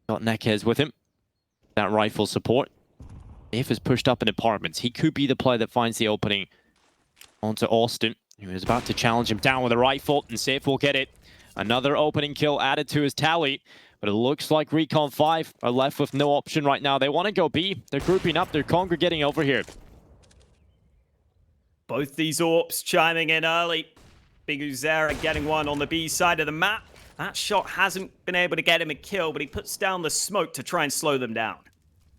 Got Nekez with him. That rifle support. If is pushed up in apartments, he could be the player that finds the opening onto Austin. He was about to challenge him down with a rifle, and Safe will get it. Another opening kill added to his tally, but it looks like Recon 5 are left with no option right now. They want to go B. They're grouping up. They're congregating over here. Both these AWPs chiming in early. Big Uzera getting one on the B side of the map. That shot hasn't been able to get him a kill, but he puts down the smoke to try and slow them down.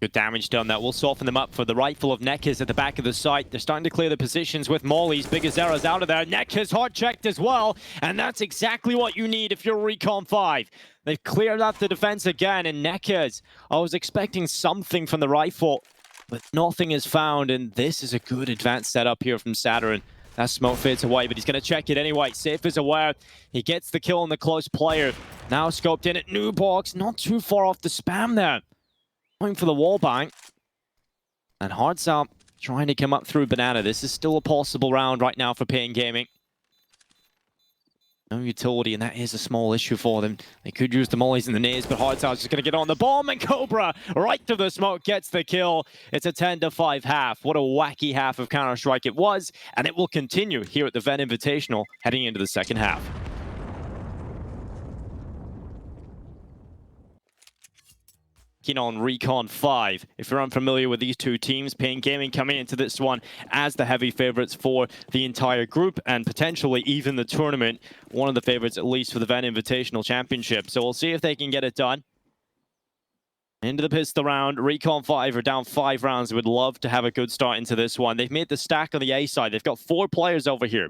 Good damage done. That will soften them up for the rifle of Nekez at the back of the site. They're starting to clear the positions with Molly's. Big Azera's out of there. Nekez hard checked as well, and that's exactly what you need if you're Recon 5. They've cleared out the defense again, and Nekez, I was expecting something from the rifle, but nothing is found, and this is a good advanced setup here from Saturn. That smoke fades away, but he's going to check it anyway. Safe is aware. He gets the kill on the close player. Now scoped in at new box. Not too far off the spam there. Going for the wall bang. And Hard's out trying to come up through Banana. This is still a possible round right now for Pain Gaming. No utility, and that is a small issue for them. They could use the mollies and the nades, but Hardside's just going to get on the bomb, and Cobra, right through the smoke, gets the kill. It's a 10-5 half. What a wacky half of Counter-Strike it was, and it will continue here at the Venn Invitational heading into the second half. On Recon 5. If you're unfamiliar with these two teams, Pain Gaming coming into this one as the heavy favorites for the entire group and potentially even the tournament. One of the favorites, at least, for the Venn Invitational Championship. So we'll see if they can get it done. Into the pistol round. Recon 5 are down 5 rounds. Would love to have a good start into this one. They've made the stack on the A side. They've got 4 players over here.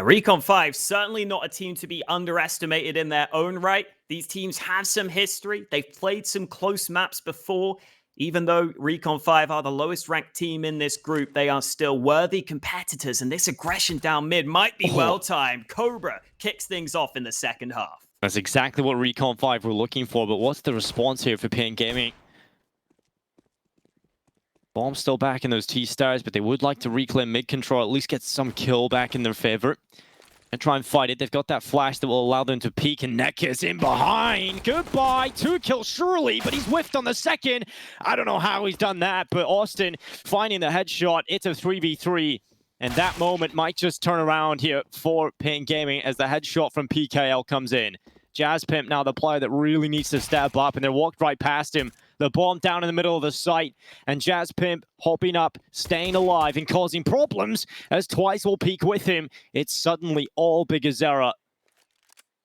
Recon 5, certainly not a team to be underestimated in their own right. These teams have some history. They've played some close maps before. Even though Recon 5 are the lowest ranked team in this group, they are still worthy competitors, and this aggression down mid might be well-timed. Cobra kicks things off in the second half. That's exactly what Recon 5 were looking for, but what's the response here for Pain Gaming? Bomb's still back in those T-stars, but they would like to reclaim mid-control, at least get some kill back in their favor. And try and fight it. They've got that flash that will allow them to peek, and Nekiz in behind. Goodbye. 2 kills surely, but he's whiffed on the second. I don't know how he's done that, but Austin finding the headshot. It's a 3v3, and that moment might just turn around here for Pain Gaming as the headshot from PKL comes in. Jazz Pimp now the player that really needs to step up, and they walked right past him. The bomb down in the middle of the site, and Jazz Pimp hopping up, staying alive, and causing problems as Twice will peek with him. It's suddenly all Big Azera.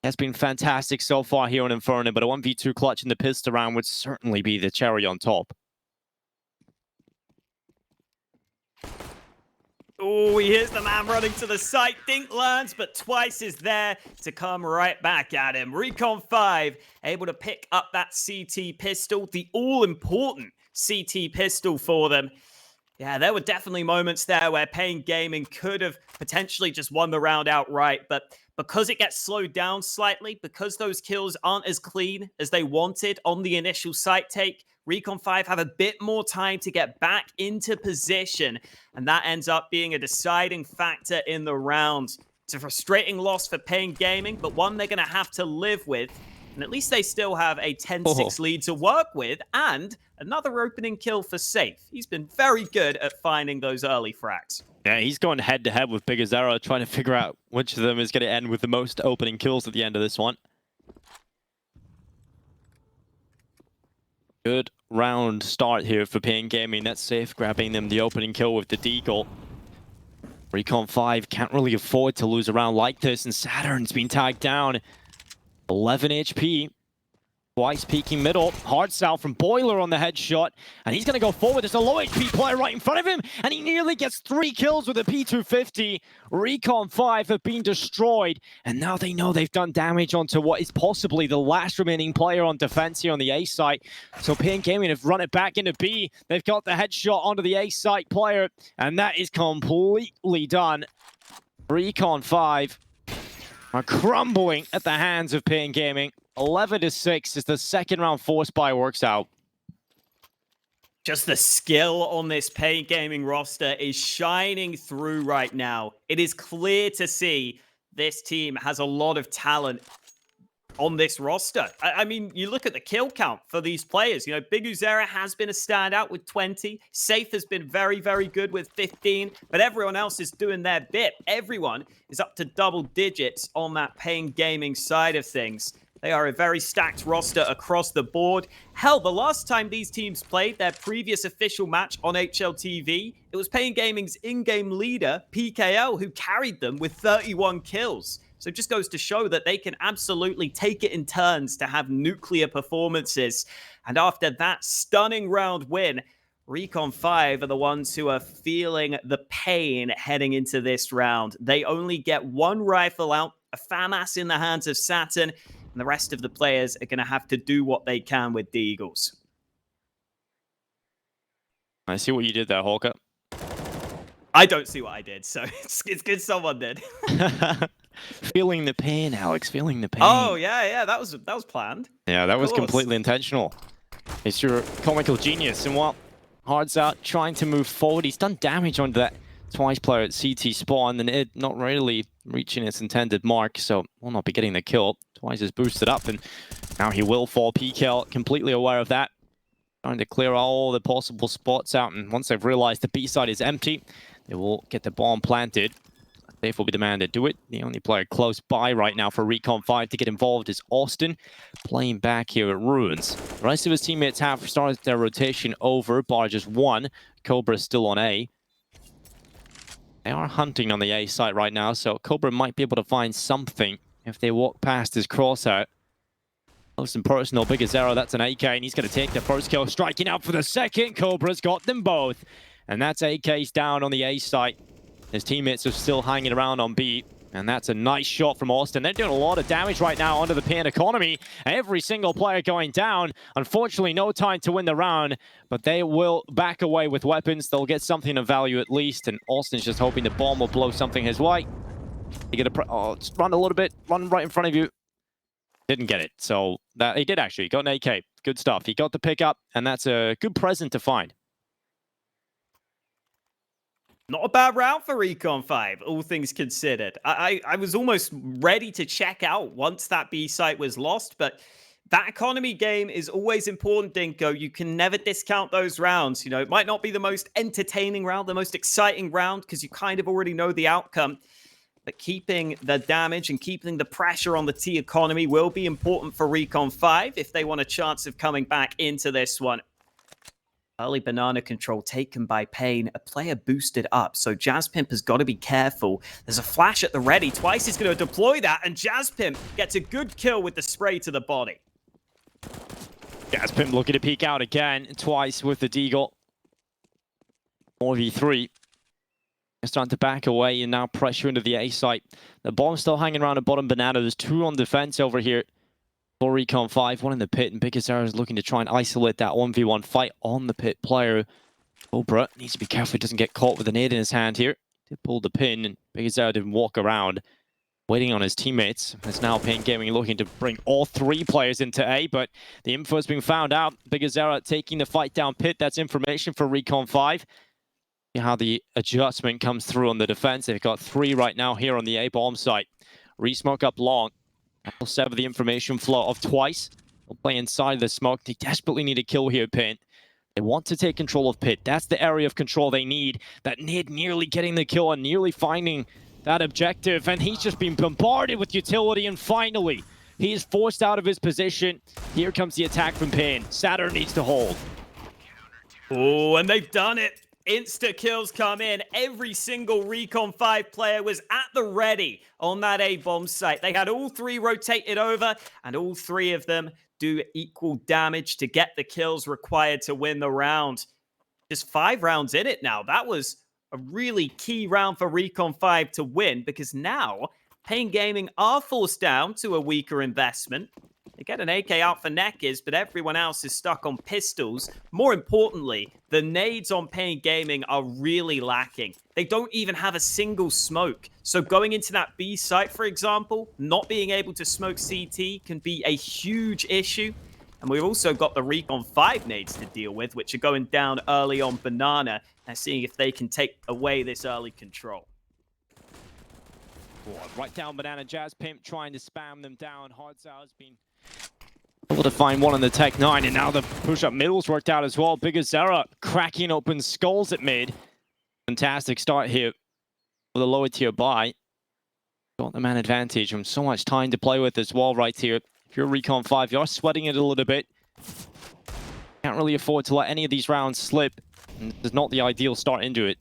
Has been fantastic so far here on Inferno, but a 1v2 clutch in the pistol round would certainly be the cherry on top. Oh, he hears the man running to the site. Dink lands, but Twice is there to come right back at him. Recon 5 able to pick up that CT pistol, the all-important CT pistol for them. Yeah, there were definitely moments there where Pain Gaming could have potentially just won the round outright, but because it gets slowed down slightly, because those kills aren't as clean as they wanted on the initial site take, Recon 5 have a bit more time to get back into position, and that ends up being a deciding factor in the round. It's a frustrating loss for Pain Gaming, but one they're going to have to live with, and at least they still have a 10-6 lead to work with, and another opening kill for Safe. He's been very good at finding those early frags. Yeah, he's going head-to-head with Big Azera, trying to figure out which of them is going to end with the most opening kills at the end of this one. Good round start here for Pain Gaming. That's Safe grabbing them the opening kill with the deagle. Recon 5 can't really afford to lose a round like this, and Saturn's been tagged down. 11 HP. Twice peeking middle. Hard sell from Boiler on the headshot. And he's going to go forward. There's a low HP player right in front of him. And he nearly gets 3 kills with a P250. Recon 5 have been destroyed. And now they know they've done damage onto what is possibly the last remaining player on defense here on the A site. So Pain Gaming have run it back into B. They've got the headshot onto the A site player. And that is completely done. Recon 5 are crumbling at the hands of Pain Gaming. 11-6 as the second round force buy works out. Just the skill on this Pain Gaming roster is shining through right now. It is clear to see this team has a lot of talent on this roster. I mean, you look at the kill count for these players. You know, Big Azera has been a standout with 20. Safe has been very, very good with 15. But everyone else is doing their bit. Everyone is up to double digits on that Pain Gaming side of things. They are a very stacked roster across the board. Hell, the last time these teams played their previous official match on HLTV, it was Pain Gaming's in-game leader, PKL, who carried them with 31 kills. So it just goes to show that they can absolutely take it in turns to have nuclear performances. And after that stunning round win, Recon 5 are the ones who are feeling the pain heading into this round. They only get 1 rifle out, a FAMAS in the hands of Saturn, and the rest of the players are going to have to do what they can with the Eagles. I see what you did there, Hawker. I don't see what I did, so it's good someone did. Feeling the pain, Alex. Feeling the pain. Oh, yeah. That was planned. Yeah, that was completely intentional. It's your comical genius. And what Hard's out, trying to move forward. He's done damage onto that Twice player at CT spawn, and it not really reaching its intended mark, so will not be getting the kill. Twice is boosted up, and now he will fall. PKL completely aware of that. Trying to clear all the possible spots out, and once they've realized the B side is empty, they will get the bomb planted. Safe will be demanded. Do it. The only player close by right now for Recon 5 to get involved is Austin, playing back here at Ruins. The rest of his teammates have started their rotation over. Bar just one. Cobra still on A. They are hunting on the A site right now, so Cobra might be able to find something if they walk past his cross out. Close and personal, Big Azero, that's an AK, and he's going to take the first kill, striking out for the second. Cobra's got them both, and that's AK's down on the A site. His teammates are still hanging around on B, and that's a nice shot from Austin. They're doing a lot of damage right now onto the Pain economy. Every single player going down. Unfortunately, no time to win the round, but they will back away with weapons. They'll get something of value at least, and Austin's just hoping the bomb will blow something his way. You get a just run a little bit, run right in front of you. Didn't get it, so that he did actually. Got an AK, good stuff. He got the pickup, and that's a good present to find. Not a bad round for Recon 5, all things considered. I was almost ready to check out once that B site was lost, but that economy game is always important, Dinko. You can never discount those rounds. You know, it might not be the most entertaining round, the most exciting round, because you kind of already know the outcome. But keeping the damage and keeping the pressure on the T economy will be important for Recon 5 if they want a chance of coming back into this one. Early banana control taken by Pain. A player boosted up, so Jazzpimp has got to be careful. There's a flash at the ready. Twice is going to deploy that, and Jazzpimp gets a good kill with the spray to the body. Jazzpimp looking to peek out again. Twice with the Deagle. 4v3. They're starting to back away, and now pressure into the A site. The bomb's still hanging around at bottom banana. There's two on defense over here. For Recon 5, one in the pit, and Big Azero is looking to try and isolate that 1v1 fight on the pit player. Cobra needs to be careful he doesn't get caught with a nade in his hand here. Did pull the pin, and Big Azero didn't walk around, waiting on his teammates. It's now Pain Gaming looking to bring all three players into A, but the info has been found out. Big Azero taking the fight down pit. That's information for Recon 5. See how the adjustment comes through on the defense. They've got three right now here on the A bomb site. Resmoke up long. Will sever the information flow of Twice. They'll play inside the smoke. They desperately need a kill here, Pain. They want to take control of pit. That's the area of control they need. That Nid nearly getting the kill and nearly finding that objective. And he's just been bombarded with utility. And finally, he is forced out of his position. Here comes the attack from Pain. Saturn needs to hold. Oh, and they've done it. Insta kills come in. Every single Recon 5 player was at the ready on that A bomb site. They had all three rotated over, and all three of them do equal damage to get the kills required to win the round. Just 5 rounds in it now. That was a really key round for Recon 5 to win, because now Pain Gaming are forced down to a weaker investment. They get an AK out for Neckers, but everyone else is stuck on pistols. More importantly, the nades on Pain Gaming are really lacking. They don't even have a single smoke. So going into that B site, for example, not being able to smoke CT can be a huge issue. And we've also got the Recon 5 nades to deal with, which are going down early on Banana, and seeing if they can take away this early control. Right down Banana. Jazzpimp trying to spam them down. Hardsour has been able to find one on the Tech 9, and now the push-up middle's worked out as well. Big Azero cracking open skulls at mid. Fantastic start here with a lower tier buy. Got the man advantage and so much time to play with as well right here. If you're Recon 5, you're sweating it a little bit. Can't really afford to let any of these rounds slip. And it's not the ideal start into it.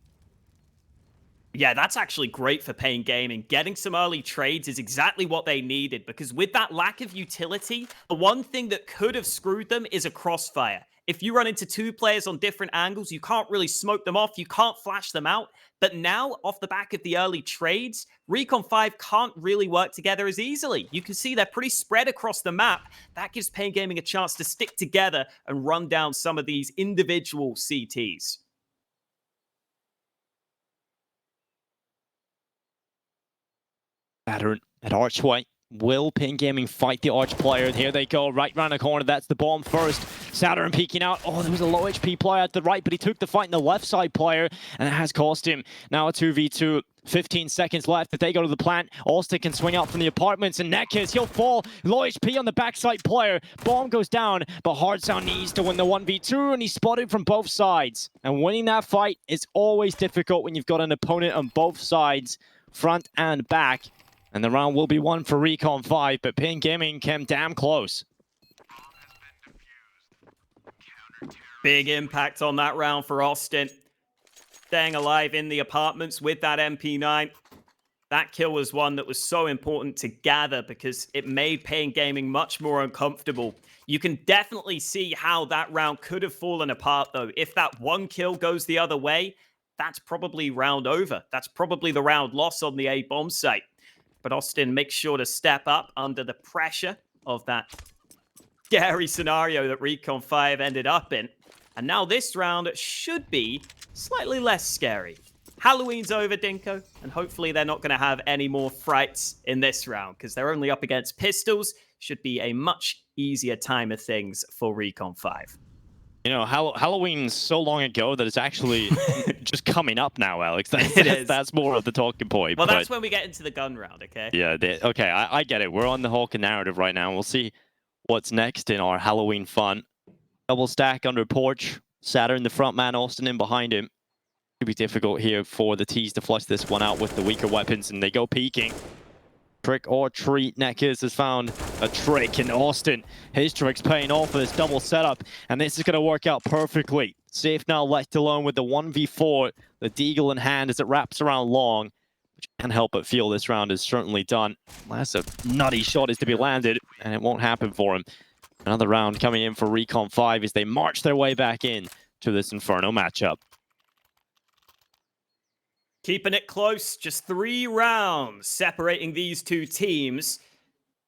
Yeah, that's actually great for Pain Gaming. Getting some early trades is exactly what they needed, because with that lack of utility, the one thing that could have screwed them is a crossfire. If you run into two players on different angles, you can't really smoke them off, you can't flash them out. But now, off the back of the early trades, Recon 5 can't really work together as easily. You can see they're pretty spread across the map. That gives Pain Gaming a chance to stick together and run down some of these individual CTs. Saturn at Archway. Will Pin Gaming fight the Arch player? Here they go, right round the corner. That's the bomb first. Saturn peeking out. Oh, there was a low HP player at the right, but he took the fight in the left side player, and it has cost him. Now a 2v2. 15 seconds left. If they go to the plant, Austin can swing out from the apartments, and Nekis, he'll fall. Low HP on the backside player. Bomb goes down, but Hardsound needs to win the 1v2, and he's spotted from both sides. And winning that fight is always difficult when you've got an opponent on both sides, front and back. And the round will be won for Recon 5, but Pin Gaming came damn close. Big impact on that round for Austin. Staying alive in the apartments with that MP9. That kill was one that was so important to gather because it made Pin Gaming much more uncomfortable. You can definitely see how that round could have fallen apart, though. If that one kill goes the other way, that's probably round over. That's probably the round loss on the A bomb site. But Austin makes sure to step up under the pressure of that scary scenario that Recon 5 ended up in. And now this round should be slightly less scary. Halloween's over, Dinko, and hopefully they're not going to have any more frights in this round because they're only up against pistols. Should be a much easier time of things for Recon 5. You know, Halloween's so long ago that it's actually just coming up now, Alex. That's more of the talking point. Well, that's when we get into the gun round, okay? Yeah, okay, I get it. We're on the Hawk narrative right now. We'll see what's next in our Halloween fun. Double stack under porch. Saturn, the front man, Austin in behind him. It'll be difficult here for the T's to flush this one out with the weaker weapons, and they go peeking. Trick or treat. Nekis has found a trick in Austin. His trick's paying off for this double setup, and this is going to work out perfectly. Safe now left alone with the 1v4, the deagle in hand as it wraps around long. Which can't help but feel this round is certainly done. Unless a nutty shot is to be landed, and it won't happen for him. Another round coming in for Recon 5 as they march their way back in to this Inferno matchup. Keeping it close, just 3 rounds separating these two teams.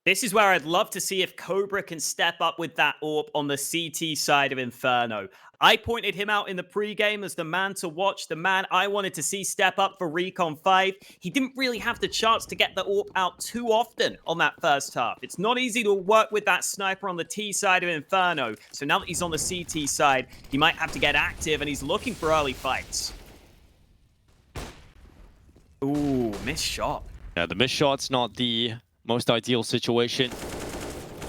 This is where I'd love to see if Cobra can step up with that AWP on the CT side of Inferno. I pointed him out in the pregame as the man to watch, the man I wanted to see step up for Recon 5. He didn't really have the chance to get the AWP out too often on that first half. It's not easy to work with that sniper on the T side of Inferno. So now that he's on the CT side, he might have to get active, and he's looking for early fights. Ooh, missed shot. Yeah, the missed shot's not the most ideal situation.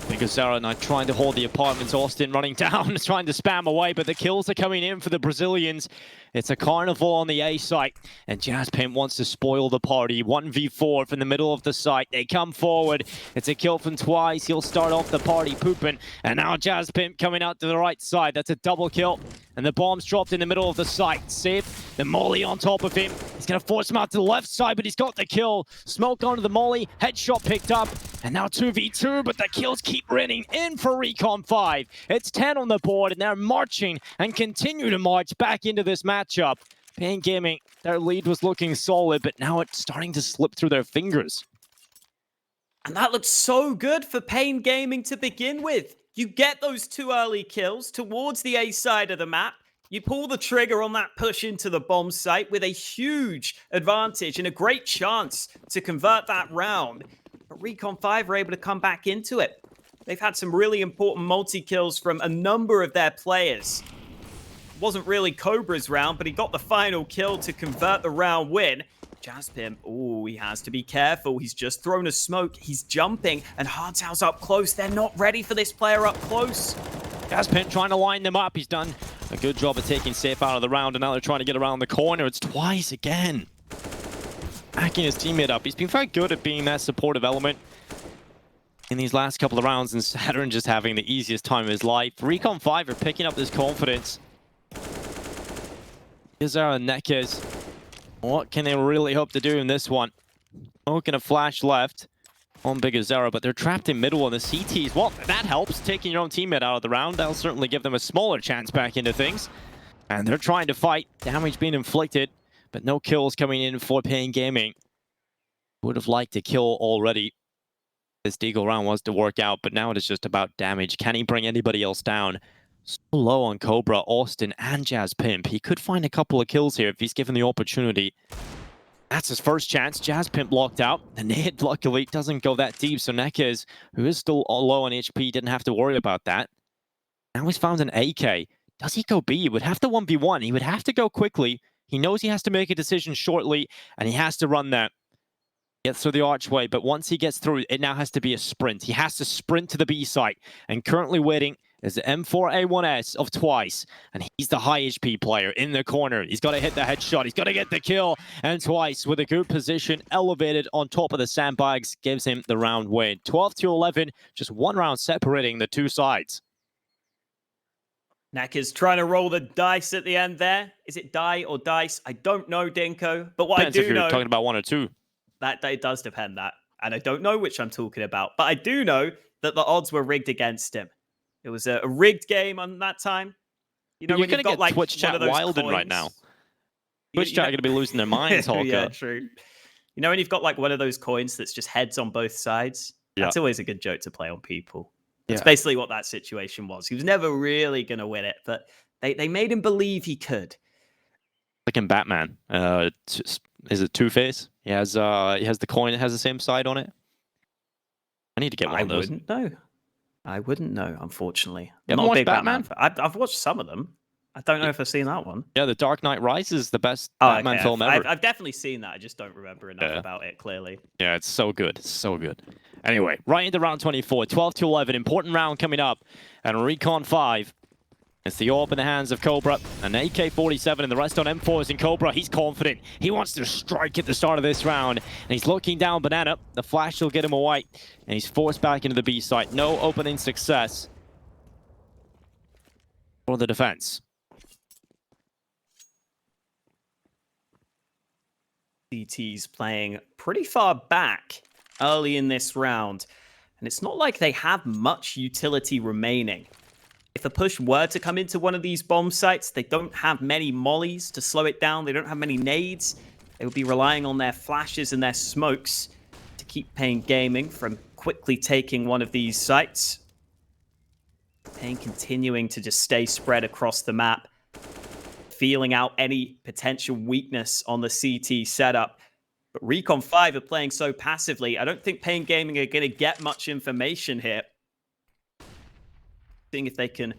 Because Zara and I trying to hold the apartments. Austin running down, trying to spam away, but the kills are coming in for the Brazilians. It's a carnival on the A site, and Jazzpimp wants to spoil the party. 1v4 from the middle of the site. They come forward. It's a kill from Twice. He'll start off the party pooping, and now Jazzpimp coming out to the right side. That's a double kill, and the bomb's dropped in the middle of the site. Safe. The molly on top of him. He's going to force him out to the left side, but he's got the kill. Smoke onto the molly. Headshot picked up, and now 2v2, but the kills keep raining in for Recon 5. It's 10 on the board, and they're marching and continue to march back into this matchup. Pin Gaming, their lead was looking solid, but now it's starting to slip through their fingers. And that looks so good for Pin Gaming to begin with. You get those 2 early kills towards the A side of the map. You pull the trigger on that push into the bomb site with a huge advantage and a great chance to convert that round. But Recon 5 are able to come back into it. They've had some really important multi-kills from a number of their players. It wasn't really Cobra's round, but he got the final kill to convert the round win. Jazzpimp, oh, he has to be careful. He's just thrown a smoke. He's jumping, and Hardsound's up close. They're not ready for this player up close. Jazzpimp trying to line them up. He's done a good job of taking Safe out of the round, and now they're trying to get around the corner. It's Twice again. Backing his teammate up. He's been very good at being that supportive element in these last couple of rounds, and Saturn just having the easiest time of his life. Recon 5 are picking up this confidence. Here's our Nekis. What can they really hope to do in this one? Smoking a flash left on Big Azera, but they're trapped in middle on the CTs. Well, that helps. Taking your own teammate out of the round, that'll certainly give them a smaller chance back into things. And they're trying to fight. Damage being inflicted, but no kills coming in for Pin Gaming. Would have liked to kill already. This deagle round was to work out, but now it is just about damage. Can he bring anybody else down? So low on Cobra, Austin, and Jazzpimp. He could find a couple of kills here if he's given the opportunity. That's his first chance. Jazzpimp blocked out. The nade, luckily, doesn't go that deep. So Nekez, who is still low on HP, didn't have to worry about that. Now he's found an AK. Does he go B? He would have to 1v1. He would have to go quickly. He knows he has to make a decision shortly, and he has to run that. Gets through the archway, but once he gets through, it now has to be a sprint. He has to sprint to the B site. And currently waiting is the M4A1S of Twice. And he's the high HP player in the corner. He's got to hit the headshot. He's got to get the kill. And Twice, with a good position, elevated on top of the sandbags, gives him the round win. 12-11, just one round separating the two sides. Nekez trying to roll the dice at the end there. Is it die or dice? I don't know, Dinko. But what Depends I if do you're know... talking about one or two. That it does depend that. And I don't know which I'm talking about. But I do know that the odds were rigged against him. It was a rigged game on that time. You know, you're going to get like Twitch chat wild in right now. Twitch chat are going to be losing their minds, Holker. Yeah, true. You know when you've got like one of those coins that's just heads on both sides? Yeah. That's always a good joke to play on people. That's basically what that situation was. He was never really going to win it, but they made him believe he could. Like in Batman. Is it Two-Face? He has the coin that has the same side on it. I need to get one of those. I wouldn't know, unfortunately. You haven't watched Batman? I've watched some of them. I don't know if I've seen that one. Yeah, The Dark Knight Rises, the best Batman film ever. I've definitely seen that. I just don't remember enough about it, clearly. Yeah, it's so good. It's so good. Anyway, right into round 24. 12-11. Important round coming up. And Recon 5. It's the AWP in the hands of Cobra. An AK-47 and the rest on M4s in Cobra. He's confident. He wants to strike at the start of this round. And he's looking down Banana. The flash will get him away. And he's forced back into the B site. No opening success for the defense. CT's playing pretty far back early in this round. And it's not like they have much utility remaining. If a push were to come into one of these bomb sites, they don't have many mollies to slow it down. They don't have many nades. They would be relying on their flashes and their smokes to keep Pain Gaming from quickly taking one of these sites. Pain continuing to just stay spread across the map, feeling out any potential weakness on the CT setup. But Recon 5 are playing so passively. I don't think Pain Gaming are going to get much information here. Seeing if they can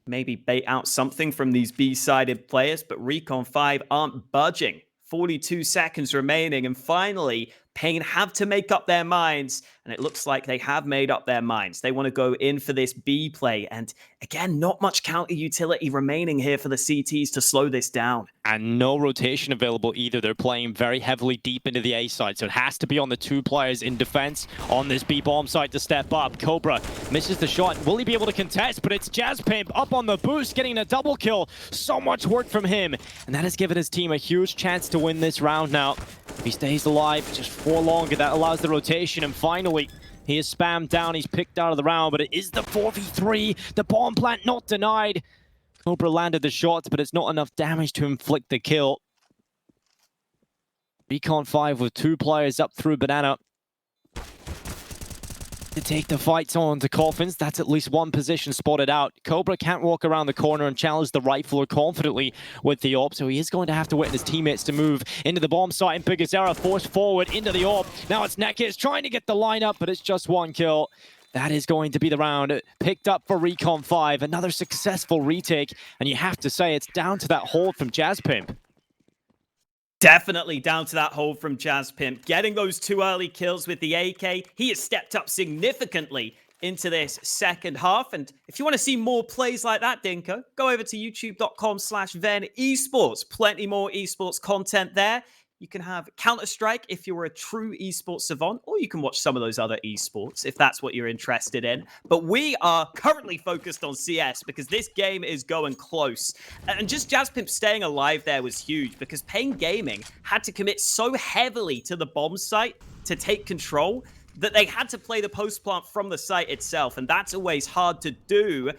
maybe bait out something from these B-sided players, but Recon 5 aren't budging. 42 seconds remaining, and finally, Pain have to make up their minds, and it looks like they have made up their minds. They want to go in for this B play, and again, not much counter utility remaining here for the CTs to slow this down. And no rotation available either. They're playing very heavily deep into the A side, so it has to be on the two players in defense on this B bomb side to step up. Cobra misses the shot. Will he be able to contest? But it's Jazzpimp up on the boost, getting a double kill. So much work from him, and that has given his team a huge chance to win this round now. If he stays alive just for longer, that allows the rotation, and finally, he is spammed down. He's picked out of the round, but it is the 4v3. The bomb plant not denied. Cobra landed the shots, but it's not enough damage to inflict the kill. Recon 5 with two players up through Banana to take the fights on to Coffins. That's at least one position spotted out. Cobra can't walk around the corner and challenge the Rifler confidently with the AWP, so he is going to have to wait on his teammates to move into the bomb site, and Pigazera forced forward into the AWP. Now it's Nekez trying to get the lineup, but it's just one kill. That is going to be the round picked up for Recon 5. Another successful retake, and you have to say it's down to that hold from Jazzpimp. Definitely down to that hold from Jazzpimp. Getting those two early kills with the AK, he has stepped up significantly into this second half. And if you want to see more plays like that, Dinko, go over to youtube.com/Venn Esports. Plenty more esports content there. You can have Counter-Strike if you're a true esports savant, or you can watch some of those other esports if that's what you're interested in. But we are currently focused on CS because this game is going close. And just Jazzpimp staying alive there was huge because Pain Gaming had to commit so heavily to the bomb site to take control that they had to play the post plant from the site itself. And that's always hard to do.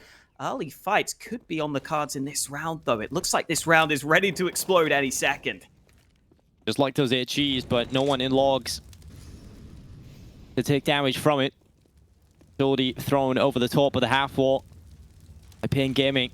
Early fights could be on the cards in this round, though. It looks like this round is ready to explode any second. Just like those HEs, but no one in logs to take damage from it. Ability thrown over the top of the half wall by Pain Gaming.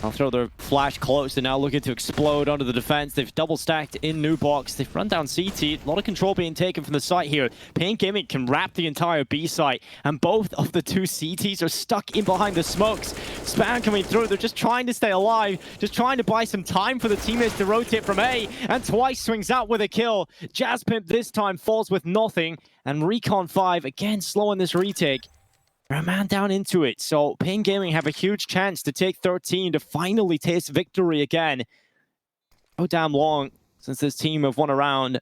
I'll throw their flash close. They're now looking to explode onto the defense. They've double stacked in new box. They've run down CT. A lot of control being taken from the site here. Pain Gaming can wrap the entire B site, and both of the two CTs are stuck in behind the smokes. Spam coming through. They're just trying to stay alive, just trying to buy some time for the teammates to rotate from A, and twice swings out with a kill. Jazzpimp this time falls with nothing, and Recon 5 again slowing this retake. They're a man down into it, so Pain Gaming have a huge chance to take 13 to finally taste victory again. So damn long since this team have won a round,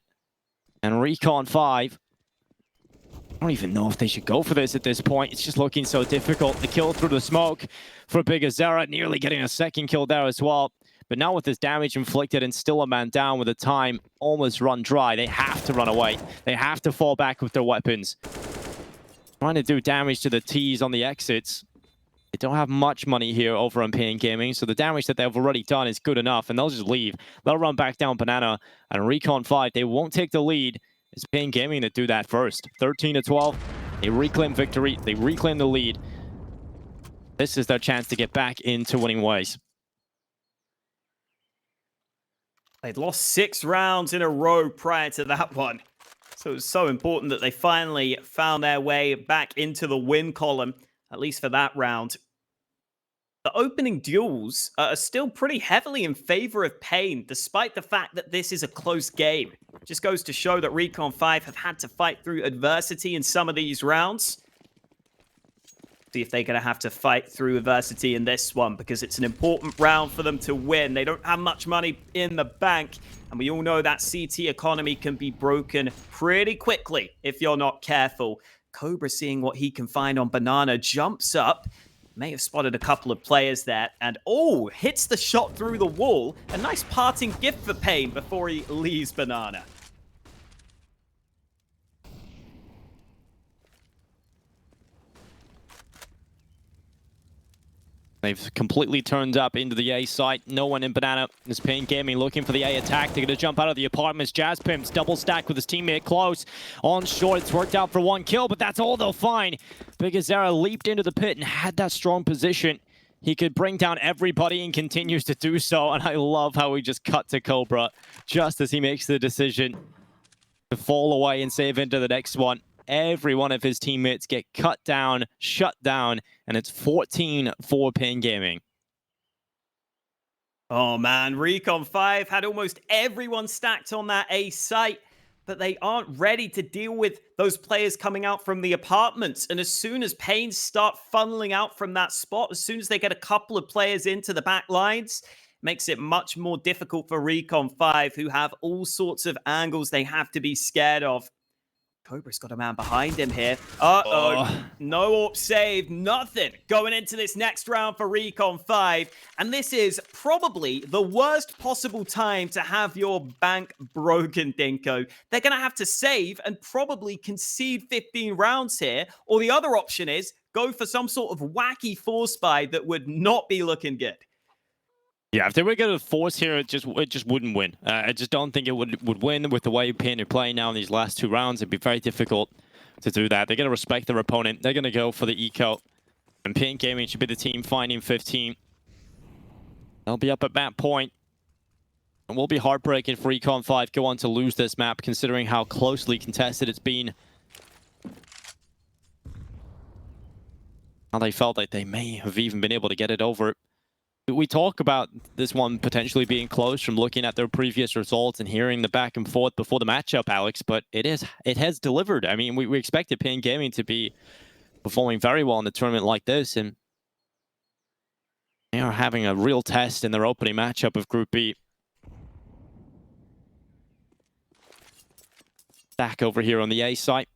and Recon 5, I don't even know if they should go for this at this point. It's just looking so difficult. The kill through the smoke for Big Azera, nearly getting a second kill there as well. But now with this damage inflicted and still a man down with the time almost run dry, they have to run away. They have to fall back with their weapons. Trying to do damage to the T's on the exits. They don't have much money here over on Pain Gaming, so the damage that they've already done is good enough, and they'll just leave. They'll run back down Banana, and Recon 5, they won't take the lead. It's Pain Gaming to do that first. 13-12, they reclaim victory, they reclaim the lead. This is their chance to get back into winning ways. They'd lost 6 rounds in a row prior to that one. So it was so important that they finally found their way back into the win column, at least for that round. The opening duels are still pretty heavily in favor of Pain, despite the fact that this is a close game. It just goes to show that Recon 5 have had to fight through adversity in some of these rounds. See if they're going to have to fight through adversity in this one, because it's an important round for them to win. They don't have much money in the bank, and we all know that CT economy can be broken pretty quickly if you're not careful. Cobra, seeing what he can find on Banana, jumps up. May have spotted a couple of players there, and oh, hits the shot through the wall. A nice parting gift for Pain before he leaves Banana. They've completely turned up into the A site. No one in Banana. This Pain Gaming looking for the A attack. They're going to jump out of the apartments. Jazzpimp's double stack with his teammate close. On short, it's worked out for 1 kill, but that's all they'll find. Big Azera leaped into the pit and had that strong position. He could bring down everybody and continues to do so. And I love how he just cut to Cobra just as he makes the decision to fall away and save into the next one. Every one of his teammates get cut down, shut down, and it's 14 for Pain Gaming. Oh man, Recon 5 had almost everyone stacked on that A site, but they aren't ready to deal with those players coming out from the apartments. And as soon as Pain start funneling out from that spot, as soon as they get a couple of players into the back lines, makes it much more difficult for Recon 5, who have all sorts of angles they have to be scared of. Cobra's got a man behind him here. Uh-oh. No AWP save, nothing going into this next round for Recon 5. And this is probably the worst possible time to have your bank broken, Dinko. They're going to have to save and probably concede 15 rounds here. Or the other option is go for some sort of wacky force buy that would not be looking good. Yeah, if they were going to force here, it just wouldn't win. I just don't think it would win with the way Pain are playing now in these last 2 rounds. It'd be very difficult to do that. They're going to respect their opponent. They're going to go for the eco. And Pain Gaming should be the team finding 15. They'll be up at that point. And will be heartbreaking for Recon 5 go on to lose this map, considering how closely contested it's been. How they felt like they may have even been able to get it over. We talk about this one potentially being close from looking at their previous results and hearing the back and forth before the matchup, Alex, but it has delivered. I mean, we expected Pain Gaming to be performing very well in a tournament like this, and they are having a real test in their opening matchup of Group B. Stack over here on the A site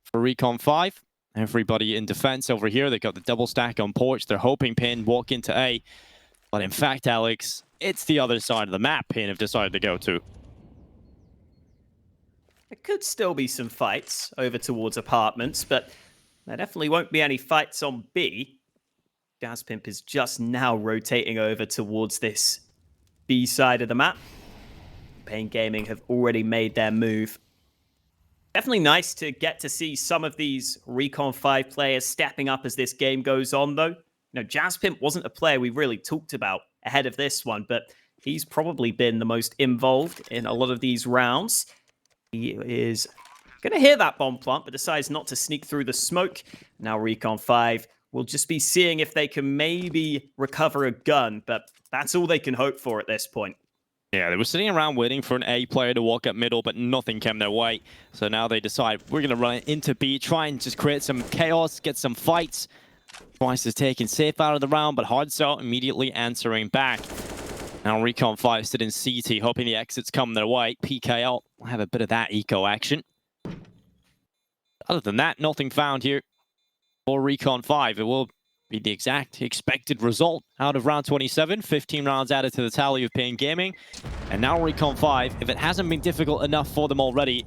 for Recon 5. Everybody in defense over here. They got the double stack on porch. They're hoping Pain walk into A. But in fact, Alex, it's the other side of the map Pain have decided to go to. There could still be some fights over towards apartments, but there definitely won't be any fights on B. Jazzpimp is just now rotating over towards this B side of the map. Pain Gaming have already made their move. Definitely nice to get to see some of these Recon 5 players stepping up as this game goes on, though. You know, Jazzpimp wasn't a player we really talked about ahead of this one, but he's probably been the most involved in a lot of these rounds. He is going to hear that bomb plant, but decides not to sneak through the smoke. Now Recon 5 will just be seeing if they can maybe recover a gun, but that's all they can hope for at this point. Yeah, they were sitting around waiting for an A player to walk up middle, but nothing came their way. So now they decide, we're going to run into B, try and just create some chaos, get some fights. Twice is taken safe out of the round, but Hard Cell immediately answering back. Now Recon 5 stood in CT, hoping the exits come their way. PKL will have a bit of that eco action. Other than that, nothing found here for Recon 5. It will be the exact expected result out of round 27. 15 rounds added to the tally of Pain Gaming. And now Recon 5, if it hasn't been difficult enough for them already.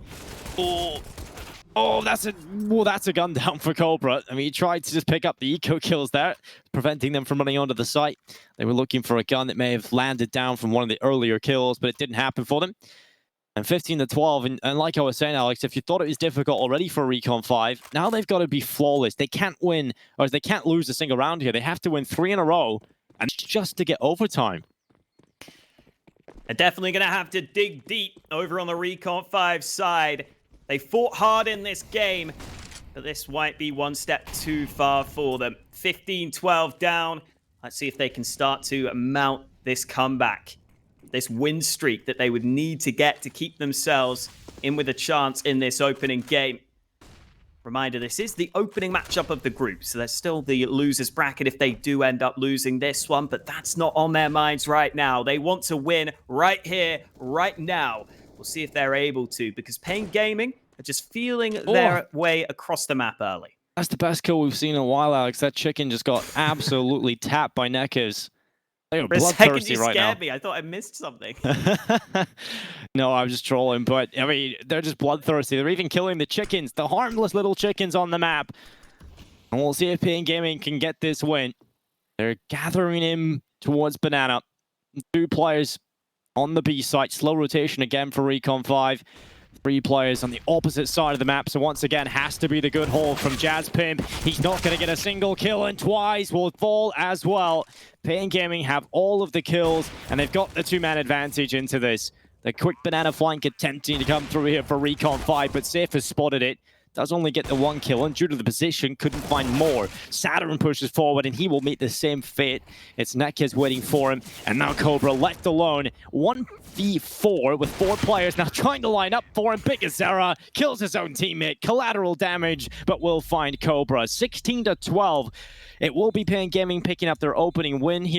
Oh, that's a gun down for Cobra. I mean, he tried to just pick up the eco kills there, preventing them from running onto the site. They were looking for a gun that may have landed down from one of the earlier kills, but it didn't happen for them. And 15-12, and like I was saying, Alex, if you thought it was difficult already for Recon 5, now they've got to be flawless. They can't win, or they can't lose a single round here. They have to win 3 in a row, and just to get overtime. They're definitely going to have to dig deep over on the Recon 5 side. They fought hard in this game, but this might be one step too far for them. 15-12 down. Let's see if they can start to mount this comeback. This win streak that they would need to get to keep themselves in with a chance in this opening game. Reminder, this is the opening matchup of the group, so there's still the losers bracket if they do end up losing this one, but that's not on their minds right now. They want to win right here, right now. We'll see if they're able to, because Pain Gaming are just feeling their way across the map early. That's the best kill we've seen in a while, Alex. That chicken just got absolutely tapped by Neckers. They were bloodthirsty right now. Scared me. I thought I missed something. No, I was just trolling, but I mean, they're just bloodthirsty. They're even killing the chickens, the harmless little chickens on the map. And we'll see if Pain Gaming can get this win. They're gathering in towards Banana. 2 players on the B site. Slow rotation again for Recon 5. 3 players on the opposite side of the map, so once again has to be the good hold from Jazz Pimp. He's not going to get a single kill, and Twice will fall as well. Pain Gaming have all of the kills, and they've got the 2-man advantage into this. The quick banana flank attempting to come through here for Recon 5, but Safe has spotted it. Does only get the 1 kill, and due to the position, couldn't find more. Saturn pushes forward, and he will meet the same fate. It's Neckes waiting for him, and now Cobra left alone. 1v4 with 4 players now trying to line up for him. Big Azera kills his own teammate. Collateral damage, but will find Cobra. 16-12. It will be Pain Gaming picking up their opening win here.